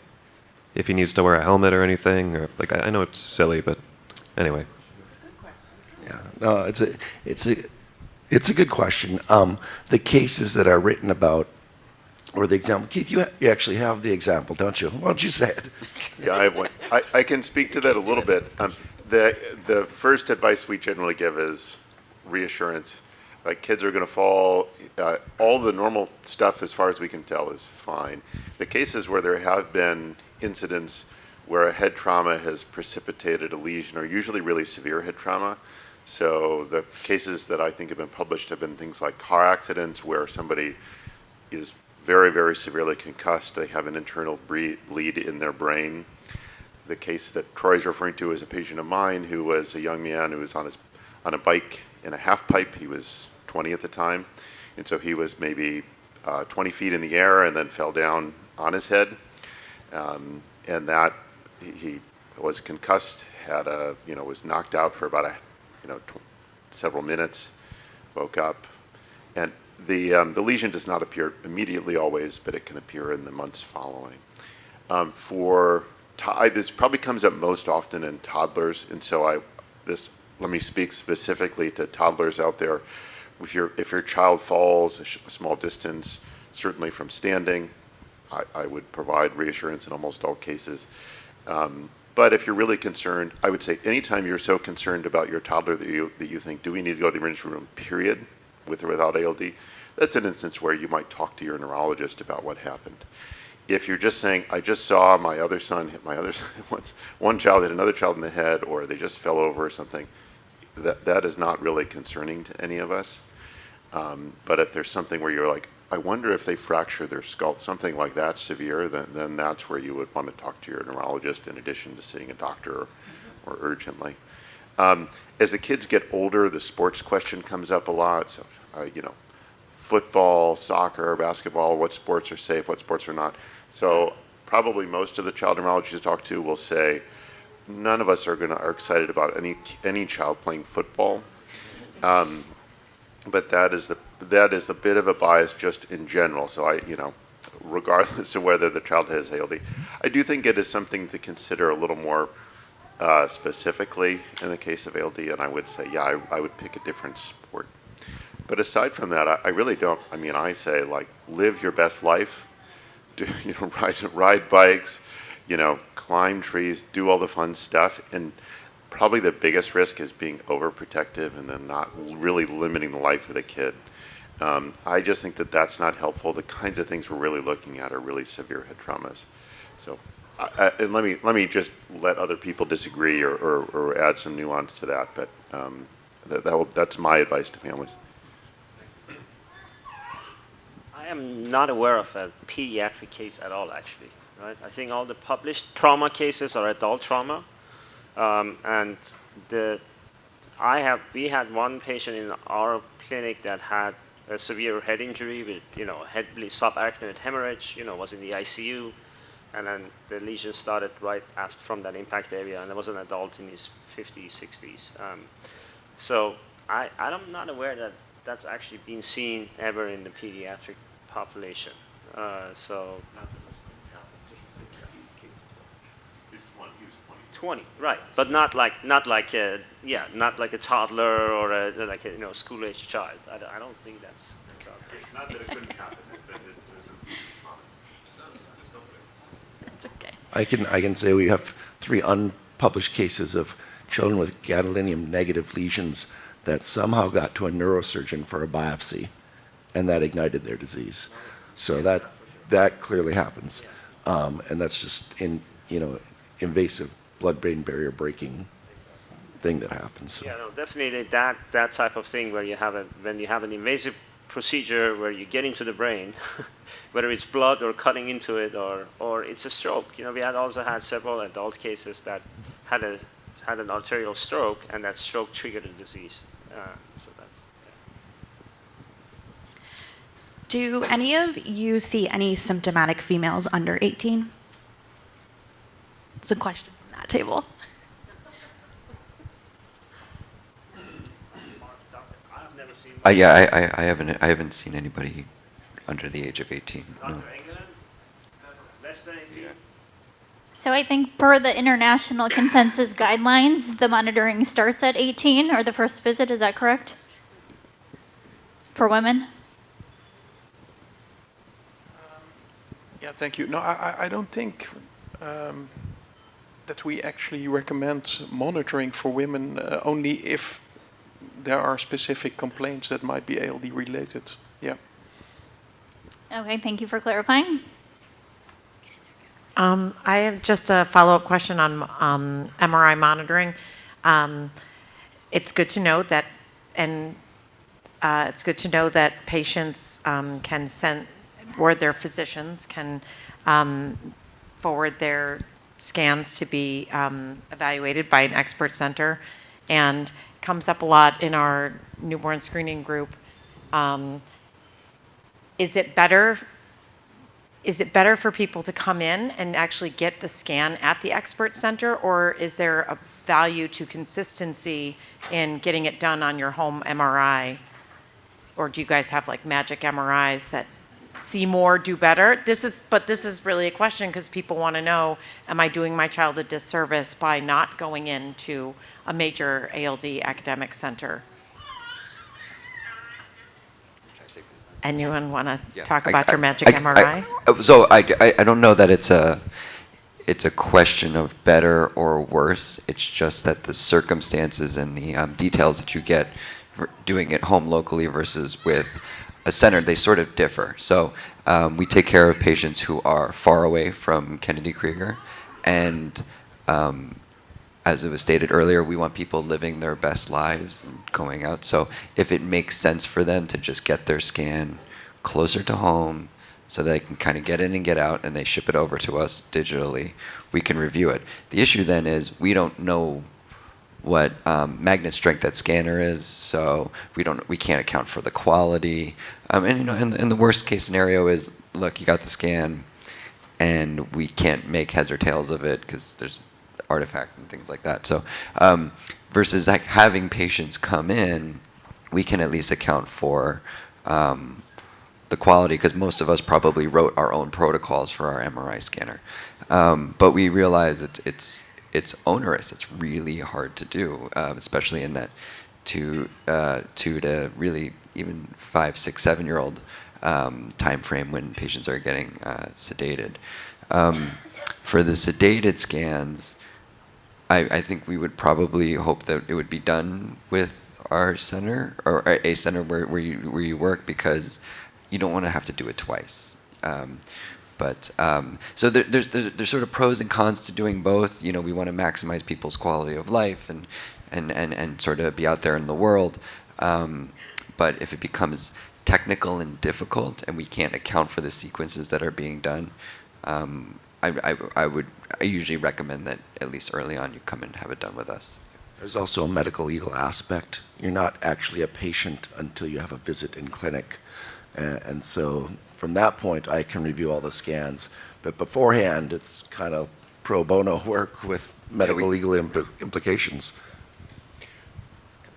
if he needs to wear a helmet or anything, or, like, I know it's silly, but anyway. Yeah, no, it's a good question. The cases that are written about, or the example, Keith, you actually have the example, don't you? Why don't you say it? Yeah, I have one. I can speak to that a little bit. The first advice we generally give is reassurance. Like, kids are going to fall. All the normal stuff, as far as we can tell, is fine. The cases where there have been incidents where a head trauma has precipitated a lesion are usually really severe head trauma. So the cases that I think have been published have been things like car accidents where somebody is very, very severely concussed. They have an internal bleed in their brain. The case that Troy's referring to is a patient of mine who was a young man who was on a bike in a half pipe. He was 20 at the time, and so he was maybe 20 feet in the air and then fell down on his head, and that he was concussed, was knocked out for about several minutes, woke up, and the lesion does not appear immediately always, but it can appear in the months following. This probably comes up most often in toddlers, and so let me speak specifically to toddlers out there. If your child falls a small distance, certainly from standing, I would provide reassurance in almost all cases. But if you're really concerned, I would say anytime you're so concerned about your toddler that you think, do we need to go to the emergency room, period, with or without ALD, that's an instance where you might talk to your neurologist about what happened. If you're just saying, I just saw my other son hit my other son, one child hit another child in the head, or they just fell over or something, that is not really concerning to any of us. But if there's something where you're like, I wonder if they fracture their skull, something like that severe, then that's where you would want to talk to your neurologist in addition to seeing a doctor or urgently. As the kids get older, the sports question comes up a lot. So, football, soccer, basketball, what sports are safe, what sports are not. So probably most of the child neurologists you talk to will say, none of us are excited about any child playing football. But that is a bit of a bias just in general. So regardless of whether the child has ALD, I do think it is something to consider a little more specifically in the case of ALD. And I would say, yeah, I would pick a different sport. But aside from that, I really don't. I mean, I say live your best life. Ride bikes, climb trees, do all the fun stuff, and probably the biggest risk is being overprotective and then not really limiting the life of the kid. I just think that that's not helpful. The kinds of things we're really looking at are really severe head traumas. So, and let me just let other people disagree or add some nuance to that. But that's my advice to families. I am not aware of a pediatric case at all, actually. Right? I think all the published trauma cases are adult trauma, and we had one patient in our clinic that had a severe head injury with head subarachnoid hemorrhage. Was in the ICU, and then the lesion started right after from that impact area, and it was an adult in his 50s, 60s. So I'm not aware that that's actually been seen ever in the pediatric population. 20, right? But not like a toddler or a school-age child. I don't think that's out there. Not that it couldn't happen, but It's okay. I can say we have 3 unpublished cases of children with gadolinium negative lesions that somehow got to a neurosurgeon for a biopsy, and that ignited their disease. So that clearly happens, and that's just invasive blood-brain barrier breaking thing that happens. So. Yeah, no, definitely that type of thing where when you have an invasive procedure where you get into the brain, whether it's blood or cutting into it or it's a stroke. We had also had several adult cases that had an arterial stroke, and that stroke triggered the disease. So that's. Yeah. Do any of you see any symptomatic females under 18? It's a question from that table. Yeah, I haven't seen anybody under the age of 18. No. So I think per the international consensus guidelines, the monitoring starts at 18 or the first visit. Is that correct? For women? Yeah, thank you. No, I don't think that we actually recommend monitoring for women only if there are specific complaints that might be ALD related. Yeah. Okay, thank you for clarifying. I have just a follow-up question on MRI monitoring. It's good to know that, patients can send, or their physicians can forward their scans to be evaluated by an expert center, and comes up a lot in our newborn screening group. Is it better for people to come in and actually get the scan at the expert center, or is there a value to consistency in getting it done on your home MRI? Or do you guys have like magic MRIs that see more, do better? This is really a question because people want to know, am I doing my child a disservice by not going into a major ALD academic center? Anyone want to talk about your magic MRI? So I don't know that it's it's a question of better or worse. It's just that the circumstances and the details that you get for doing it home locally versus with a center, they sort of differ. So we take care of patients who are far away from Kennedy Krieger, and as it was stated earlier, we want people living their best lives and going out. So if it makes sense for them to just get their scan closer to home so they can kind of get in and get out, and they ship it over to us digitally, we can review it. The issue then is we don't know what magnet strength that scanner is, so we can't account for the quality. And you know, and the worst case scenario is, look, you got the scan, and we can't make heads or tails of it because there's artifact and things like that. So versus like having patients come in, we can at least account for the quality, because most of us probably wrote our own protocols for our MRI scanner. But we realize it's onerous. It's really hard to do, especially in that 2 to really even 5, 6, 7-year-old time frame when patients are getting sedated. For the sedated scans, I think we would probably hope that it would be done with our center, or a center where you work, because you don't want to have to do it twice. So there's sort of pros and cons to doing both. You know, we want to maximize people's quality of life and sort of be out there in the world. But if it becomes technical and difficult, and we can't account for the sequences that are being done, I usually recommend that at least early on you come and have it done with us. There's also a medical legal aspect. You're not actually a patient until you have a visit in clinic. And so from that point, I can review all the scans. But beforehand, it's kind of pro bono work with medical legal implications.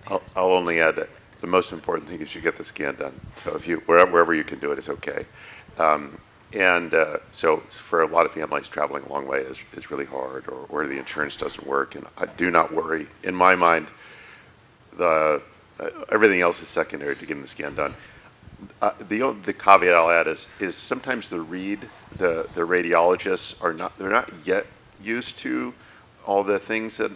I'll only add that the most important thing is you get the scan done. So if you wherever you can do it is okay. So for a lot of families, traveling a long way is really hard, or the insurance doesn't work. And I do not worry. In my mind, everything else is secondary to getting the scan done. The caveat I'll add is sometimes the radiologists they're not yet used to all the things that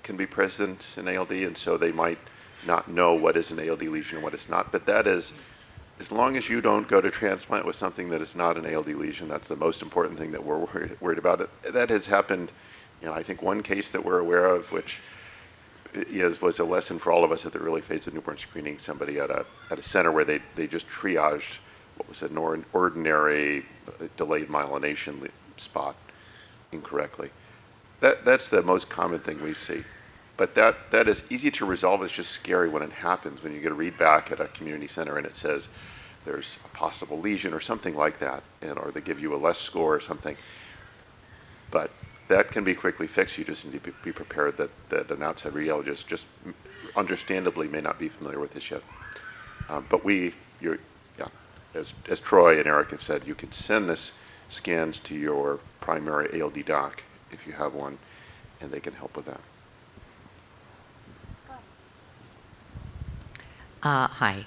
can be present in ALD, and so they might not know what is an ALD lesion and what is not. But that is, as long as you don't go to transplant with something that is not an ALD lesion, that's the most important thing that we're worried about. That has happened, I think one case that we're aware of, which was a lesson for all of us at the early phase of newborn screening, somebody at a center where they just triaged what was an ordinary delayed myelination spot incorrectly. That's the most common thing we see. But that is easy to resolve. It's just scary when it happens, when you get a read back at a community center and it says there's a possible lesion or something like that, or they give you a less score or something. But that can be quickly fixed. You just need to be prepared that an outside radiologist just understandably may not be familiar with this yet. But as Troy and Eric have said, you can send this scans to your primary ALD doc if you have one, and they can help with that. Hi.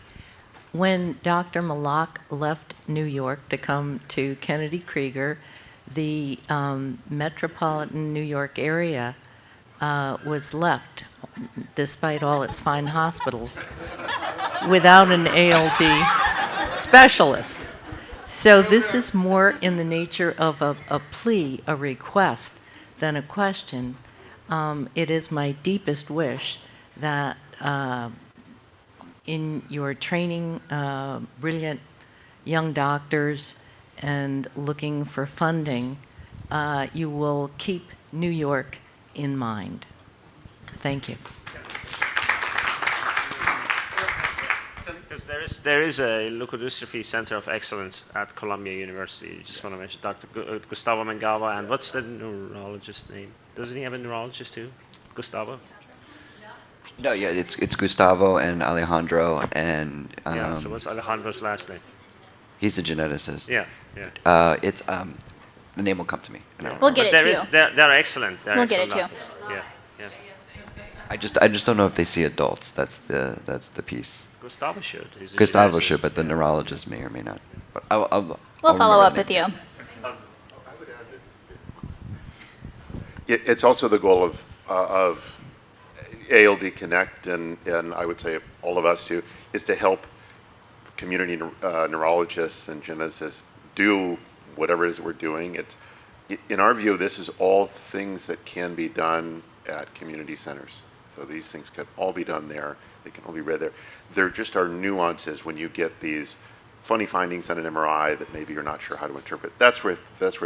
When Dr. Malak left New York to come to Kennedy Krieger, the metropolitan New York area was left, despite all its fine hospitals, without an ALD specialist. So this is more in the nature of a plea, a request, than a question. It is my deepest wish that in your training brilliant young doctors and looking for funding, you will keep New York in mind. Thank you. Because there is a leukodystrophy center of excellence at Columbia University. You just want to mention Dr. Gustavo Mengawa, and what's the neurologist's name? Doesn't he have a neurologist too, Gustavo? No, yeah, it's Gustavo and Alejandro and. So what's Alejandro's last name? He's a geneticist. Yeah. It's the name will come to me. We'll get it to you. They're excellent. We'll get it to you. Yeah. I just don't know if they see adults. That's the piece. Gustavo should. Gustavo should, but the neurologist may or may not. But We'll follow up with you. It's also the goal of ALD Connect, and I would say all of us too, is to help community neurologists and geneticists do whatever it is that we're doing. In our view, this is all things that can be done at community centers. So these things can all be done there. They can all be read there. There just are nuances when you get these funny findings on an MRI that maybe you're not sure how to interpret. That's where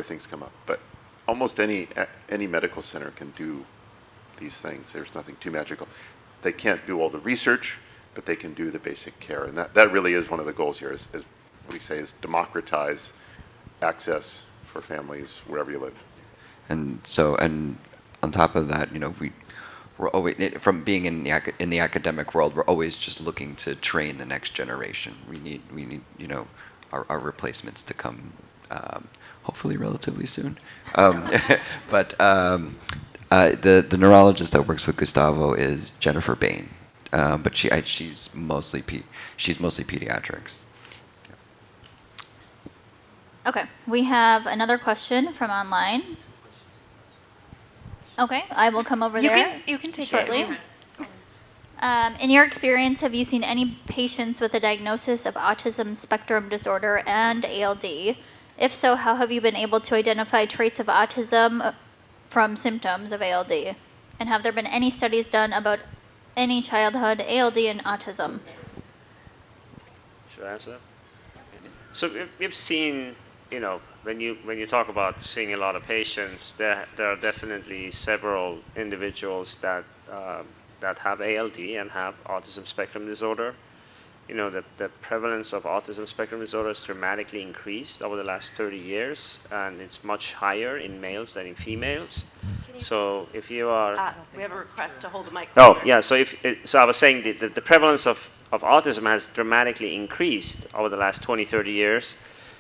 things come up. But almost any medical center can do these things. There's nothing too magical. They can't do all the research, but they can do the basic care. And that really is one of the goals here, is what we say is democratize access for families wherever you live. And so, and on top of that, we're always, from being in the academic world, we're always just looking to train the next generation. We need our replacements to come, hopefully relatively soon. But the neurologist that works with Gustavo is Jennifer Bain, but she's mostly pediatrics. Okay, we have another question from online. Okay, I will come over there. You can take shortly. it. In your experience, have you seen any patients with a diagnosis of autism spectrum disorder and ALD? If so, how have you been able to identify traits of autism from symptoms of ALD? And have there been any studies done about any childhood ALD and autism? Should I answer that? So we've seen, when you talk about seeing a lot of patients, there are definitely several individuals that have ALD and have autism spectrum disorder. The prevalence of autism spectrum disorder has dramatically increased over the last 30 years, and it's much higher in males than in females. So if you are... we have a request to hold the mic. Oh, yeah, so I was saying the prevalence of autism has dramatically increased over the last 20, 30 years.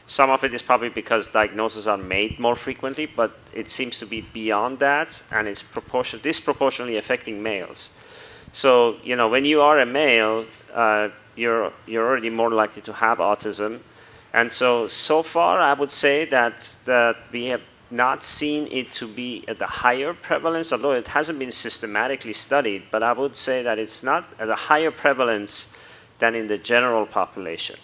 Some of it is probably because diagnoses are made more frequently, but it seems to be beyond that, and it's disproportionately affecting males. So, when you are a male, you're already more likely to have autism. And so far, I would say that we have not seen it to be at the higher prevalence, although it hasn't been systematically studied, but I would say that it's not at a higher prevalence than in the general population.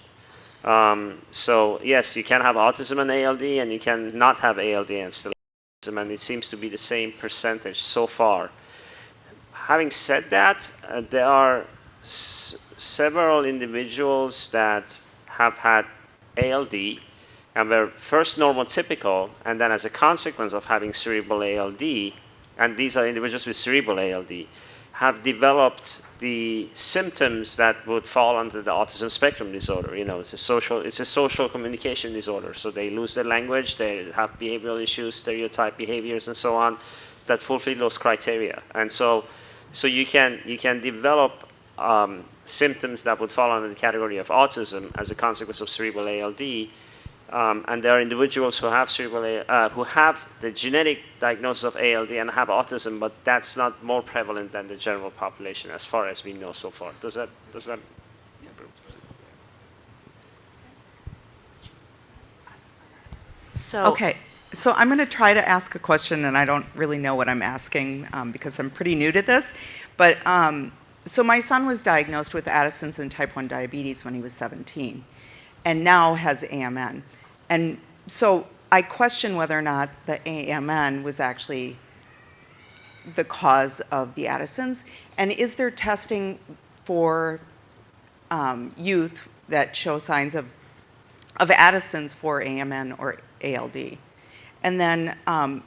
So yes, you can have autism and ALD, and you can not have ALD and still have autism, and it seems to be the same percentage so far. Having said that, there are several individuals that have had ALD and were first normotypical, and then as a consequence of having cerebral ALD, and these are individuals with cerebral ALD, have developed the symptoms that would fall under the autism spectrum disorder. It's a social communication disorder. So they lose their language, they have behavioral issues, stereotype behaviors, and so on that fulfill those criteria. And so you can develop symptoms that would fall under the category of autism as a consequence of cerebral ALD. And there are individuals who have who have the genetic diagnosis of ALD and have autism, but that's not more prevalent than the general population, as far as we know so far. Does that? Okay, so I'm going to try to ask a question, and I don't really know what I'm asking because I'm pretty new to this. But so my son was diagnosed with Addison's and type 1 diabetes when he was 17, and now has AMN. And so I question whether or not the AMN was actually the cause of the Addison's. And is there testing for youth that show signs of Addison's for AMN or ALD? And then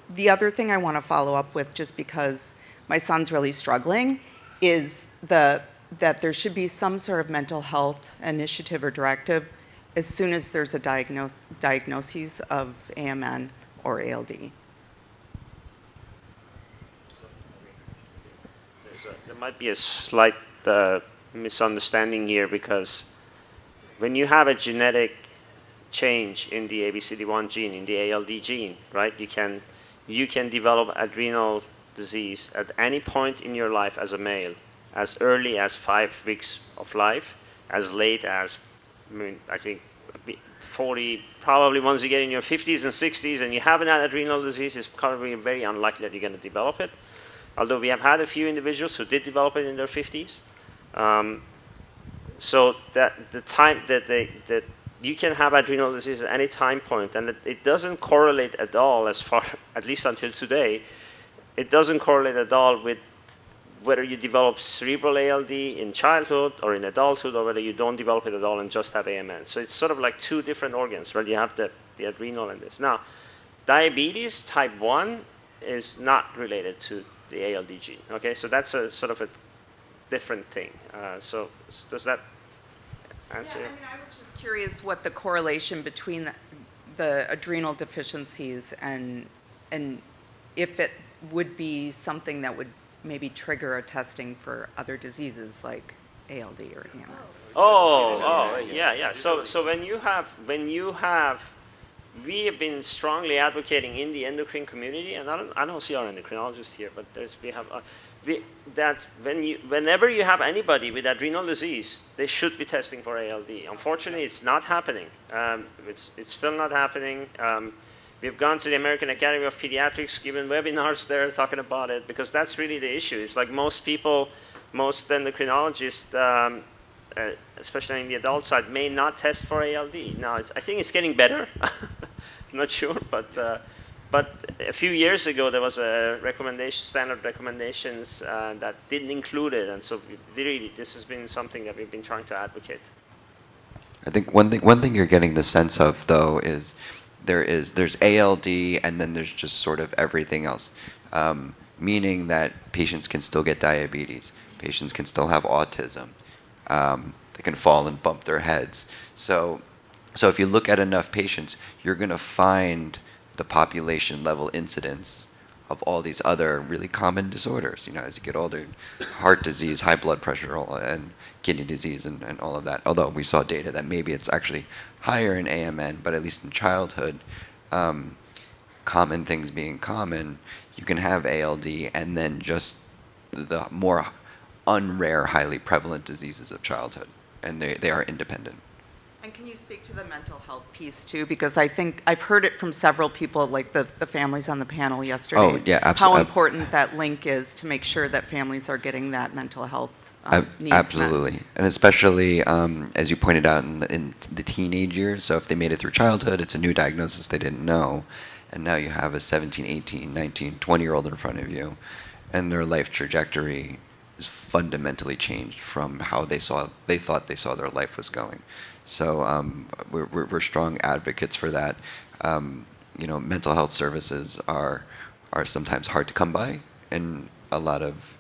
the other thing I want to follow up with, just because my son's really struggling, is that there should be some sort of mental health initiative or directive as soon as there's a diagnosis of AMN or ALD. There might be a slight misunderstanding here, because when you have a genetic change in the ABCD1 gene, in the ALD gene, right, you can develop adrenal disease at any point in your life as a male, as early as 5 weeks of life, as late as I mean, I think 40, probably once you get in your 50s and 60s and you haven't had adrenal disease, it's probably very unlikely that you're going to develop it. Although we have had a few individuals who did develop it in their 50s. So that the time that you can have adrenal disease at any time point, and it doesn't correlate at all as far, at least until today, it doesn't correlate at all with whether you develop cerebral ALD in childhood or in adulthood, or whether you don't develop it at all and just have AMN. So it's sort of like two different organs, where you have the adrenal and this. Now, diabetes type 1 is not related to the ALD gene. Okay, so that's a sort of a different thing. So does that answer? Yeah, I mean, I was just curious what the correlation between the adrenal deficiencies and if it would be something that would maybe trigger a testing for other diseases like ALD or AMN. Yeah. So when you have, we have been strongly advocating in the endocrine community, and I don't see our endocrinologist here, but that whenever you have anybody with adrenal disease, they should be testing for ALD. Unfortunately, it's not happening. It's still not happening. We've gone to the American Academy of Pediatrics, given webinars there talking about it, because that's really the issue. It's like most endocrinologists, especially in the adult side, may not test for ALD. Now, I think it's getting better. I'm not sure, but a few years ago there was a recommendation, standard recommendations that didn't include it, and so really this has been something that we've been trying to advocate. I think one thing you're getting the sense of, though, is there's ALD and then there's just sort of everything else, meaning that patients can still get diabetes, patients can still have autism, they can fall and bump their heads. So if you look at enough patients, you're going to find the population level incidence of all these other really common disorders. You know, as you get older, heart disease, high blood pressure, and kidney disease, and all of that. Although we saw data that maybe it's actually higher in AMN, but at least in childhood, common things being common, you can have ALD and then just the more unrare, highly prevalent diseases of childhood, and they are independent. And can you speak to the mental health piece too? Because I think I've heard it from several people, like the families on the panel yesterday. Oh, yeah, absolutely. How important that link is to make sure that families are getting that mental health needs absolutely met. And especially as you pointed out in the teenage years. So if they made it through childhood, it's a new diagnosis they didn't know, and now you have a 17, 18, 19, 20-year-old in front of you, and their life trajectory is fundamentally changed from how they thought they saw their life was going. So we're strong advocates for that. You know, mental health services are sometimes hard to come by in a lot of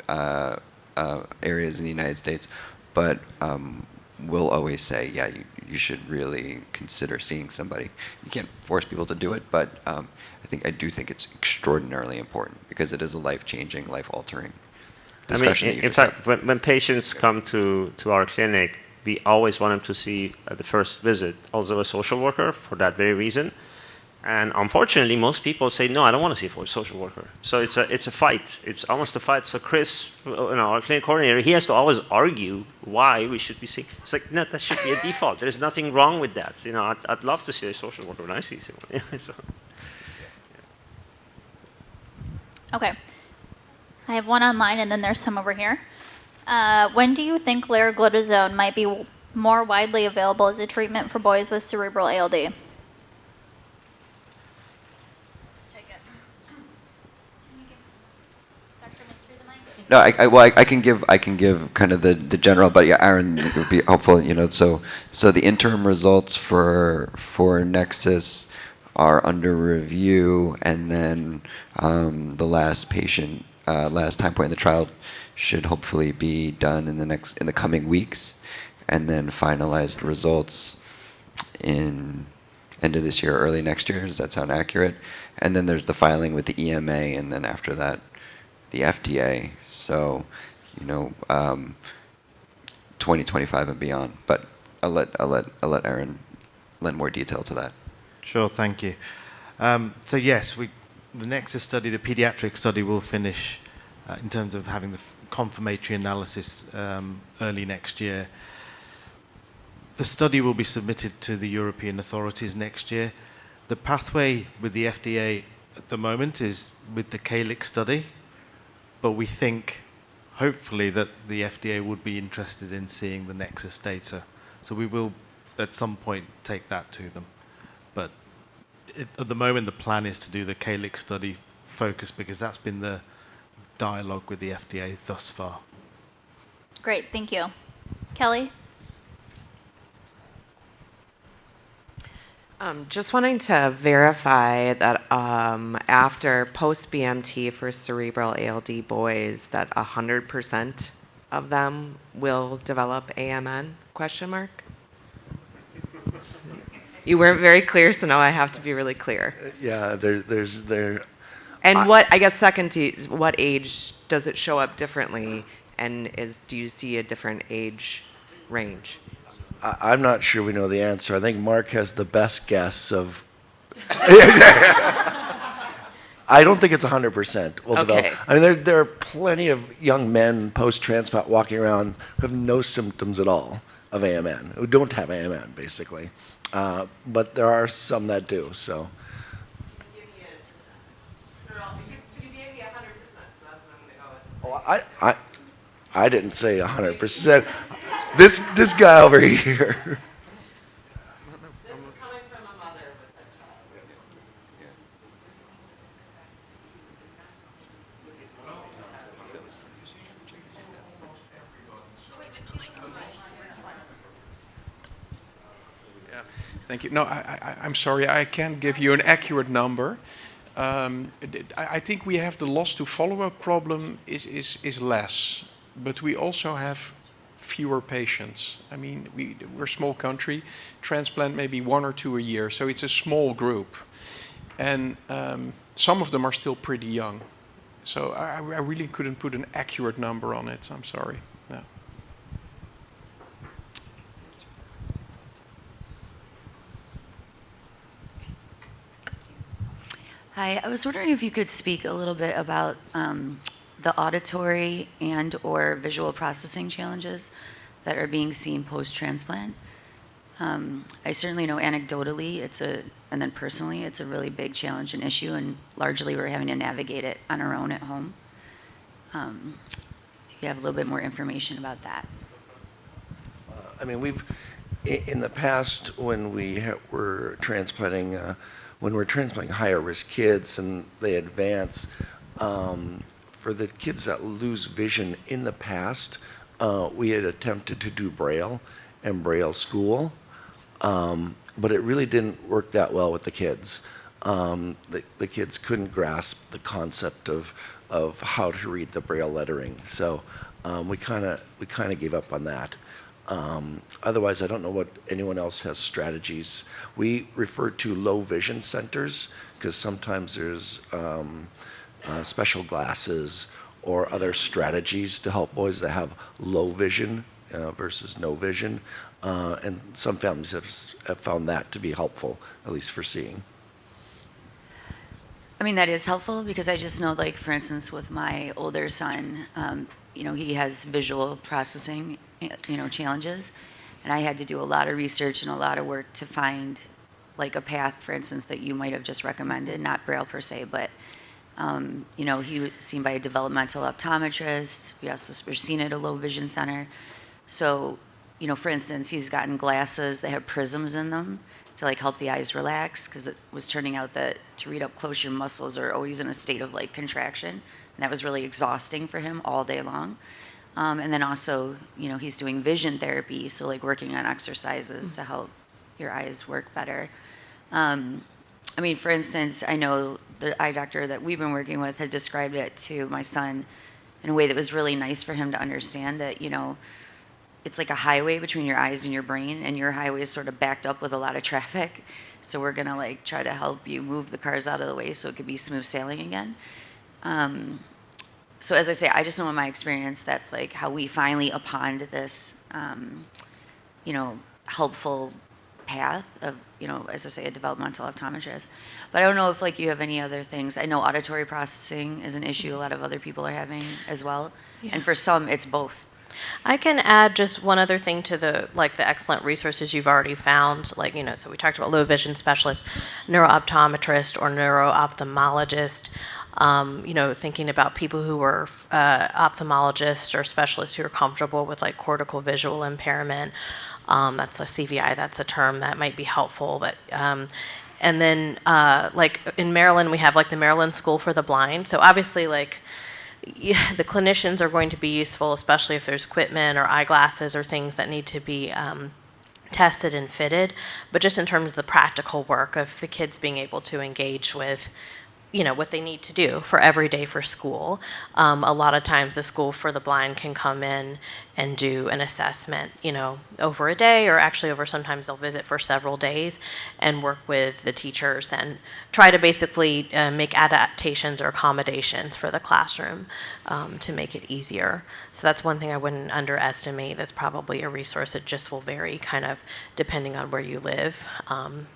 areas in the United States, but we'll always say, yeah, you should really consider seeing somebody. You can't force people to do it, but I do think it's extraordinarily important because it is a life-changing, life-altering discussion. I mean, in fact, when patients come to our clinic, we always want them to see at the first visit also a social worker for that very reason. And unfortunately, most people say, no, I don't want to see a social worker. So it's a fight. It's almost a fight. So Chris, our clinic coordinator, he has to always argue why we should be seeing. It's like, no, that should be a default. There's nothing wrong with that. You know, I'd love to see a social worker when I see someone. So, yeah. Okay. I have one online, and then there's some over here. When do you think liraglutide might be more widely available as a treatment for boys with cerebral ALD? No, I can give kind of the general, but yeah, Aaron, it would be helpful. You know, so the interim results for Nexus are under review, and then the last time point in the trial should hopefully be done in the coming weeks, and then finalized results in end of this year, early next year. Does that sound accurate? And then there's the filing with the EMA, and then after that, the FDA. So, 2025 and beyond. But I'll let Aaron lend more detail to that. Sure, thank you. So yes, the Nexus study, the pediatric study, will finish in terms of having the confirmatory analysis early next year. the study will be submitted to the European authorities next year. The pathway with the FDA at the moment is with the CALIC study, but we think, hopefully, that the FDA would be interested in seeing the Nexus data. So we will, at some point, take that to them. But at the moment, the plan is to do the CALIC study focus, because that's been the dialogue with the FDA thus far. Great, thank you. Kelly? Just wanting to verify that after post-BMT for cerebral ALD boys, that 100% of them will develop AMN, question mark? You weren't very clear, so now I have to be really clear. Yeah, there's. And what, I guess second to, what age does it show up differently? And do you see a different age range? I'm not sure we know the answer. I think Mark has the best guess of. I don't think it's 100% will develop. Okay. I mean, there are plenty of young men post-transplant walking around who have no symptoms at all of AMN, who don't have AMN, basically. But there are some that do, so. Oh, I didn't say 100%. This guy over here. Thank you. No, I'm sorry, I can't give you an accurate number. I think we have the loss to follow-up problem is less, but we also have fewer patients. I mean, we're a small country, transplant maybe 1 or 2 a year, so it's a small group. And some of them are still pretty young. So I really couldn't put an accurate number on it, I'm sorry. No. Hi, I was wondering if you could speak a little bit about the auditory and or visual processing challenges that are being seen post-transplant. I certainly know anecdotally and then personally, it's a really big challenge and issue, and largely we're having to navigate it on our own at home. If you have a little bit more information about that. I mean, in the past, when we're transplanting higher risk kids and they advance, for the kids that lose vision in the past, we had attempted to do Braille and Braille school, but it really didn't work that well with the kids. The kids couldn't grasp the concept of how to read the Braille lettering, so we kind of gave up on that. Otherwise, I don't know what anyone else has strategies. We refer to low vision centers because sometimes there's special glasses or other strategies to help boys that have low vision versus no vision. And some families have found that to be helpful, at least for seeing. I mean, that is helpful because I just know, like, for instance, with my older son, he has visual processing, challenges. And I had to do a lot of research and a lot of work to find, like, a path, for instance, that you might have just recommended, not Braille per se, but, he was seen by a developmental optometrist. We also were seen at a low vision center. So, for instance, he's gotten glasses that have prisms in them to, like, help the eyes relax, because it was turning out that to read up close, your muscles are always in a state of, like, contraction. And that was really exhausting for him all day long. And then also, he's doing vision therapy, so, like, working on exercises to help your eyes work better. For instance, I know the eye doctor that we've been working with has described it to my son in a way that was really nice for him to understand that, it's like a highway between your eyes and your brain, and your highway is sort of backed up with a lot of traffic. So we're going to, like, try to help you move the cars out of the way so it could be smooth sailing again. So as I say, I just know in my experience, that's, like, how we finally upon this, helpful path of, as I say, a developmental optometrist. But I don't know if, like, you have any other things. I know auditory processing is an issue a lot of other people are having as well. Yeah. And for some, it's both. I can add just one other thing to the excellent resources you've already found. So we talked about low vision specialist, neurooptometrist, or neuro-ophthalmologist. Thinking about people who are ophthalmologists or specialists who are comfortable with cortical visual impairment. That's a CVI. That's a term that might be helpful. And then in Maryland, we have the Maryland School for the Blind. So obviously the clinicians are going to be useful, especially if there's equipment or eyeglasses or things that need to be tested and fitted. But just in terms of the practical work of the kids being able to engage with what they need to do for every day for school. A lot of times the School for the Blind can come in and do an assessment, over a day, or actually sometimes they'll visit for several days and work with the teachers and try to basically make adaptations or accommodations for the classroom to make it easier. So that's one thing I wouldn't underestimate. That's probably a resource that just will vary kind of depending on where you live,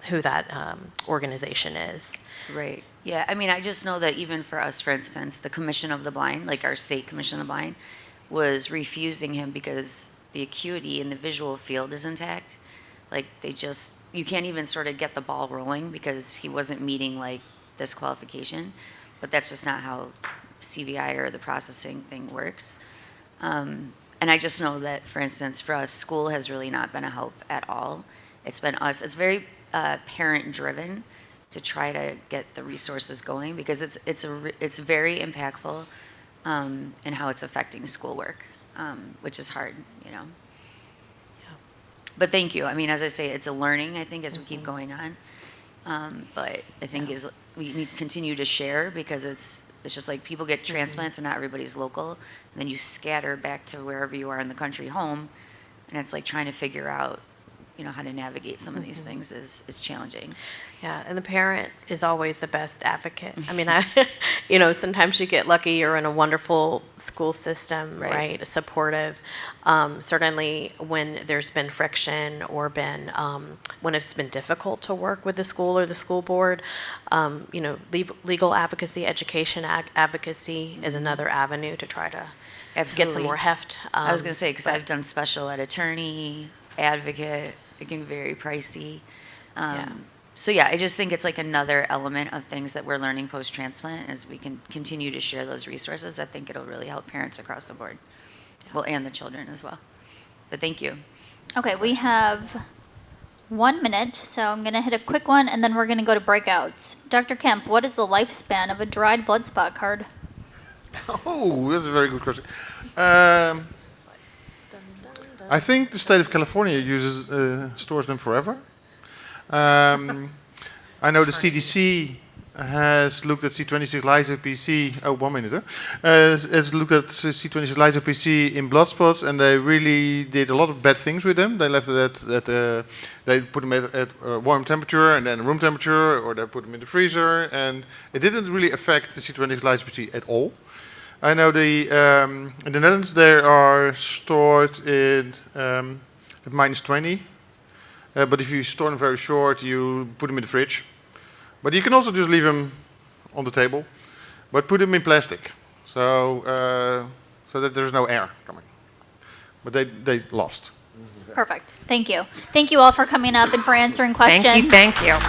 who that organization is. Right. Yeah, I mean, I just know that even for us, for instance, the Commission of the Blind, our state Commission of the Blind, was refusing him because the acuity in the visual field is intact. You can't even sort of get the ball rolling because he wasn't meeting this qualification. But that's just not how CVI or the processing thing works. And I just know that, for instance, for us, school has really not been a help at all. It's been us. It's very parent-driven to try to get the resources going because it's very impactful in how it's affecting schoolwork, which is hard, Yeah. But thank you. I mean, as I say, it's a learning, I think, as we keep going on. But I think we need to continue to share because it's just people get transplants and not everybody's local. And then you scatter back to wherever you are in the country home. And it's trying to figure out, how to navigate some of these things is challenging. Yeah, and the parent is always the best advocate. I mean, sometimes you get lucky you're in a wonderful school system, right? Supportive. Certainly when there's been friction or when it's been difficult to work with the school or the school board, legal advocacy, education advocacy is another avenue to try to get some more heft. I was going to say, because I've done special ed attorney, advocate, it can be very pricey. So yeah, I just think it's another element of things that we're learning post-transplant. As we can continue to share those resources, I think it'll really help parents across the board. Well, and the children as well. But thank you. Okay, we have 1 minute, so I'm going to hit a quick one, and then we're going to go to breakouts. Dr. Kemp, what is the lifespan of a dried blood spot card? Oh, that's a very good question. I think the state of California stores them forever. I know the CDC has looked at C26 lyso-PC. Oh, 1 minute. Has looked at C26 lyso-PC in blood spots, and they really did a lot of bad things with them. They left it they put them at warm temperature and then room temperature, or they put them in the freezer, and it didn't really affect the C26 lyso-PC at all. I know in the Netherlands they are stored at -20. But if you store them very short, you put them in the fridge. But you can also just leave them on the table, but put them in plastic, so that there's no air coming. But they lost. Perfect. Thank you. Thank you all for coming up and for answering questions. Thank you.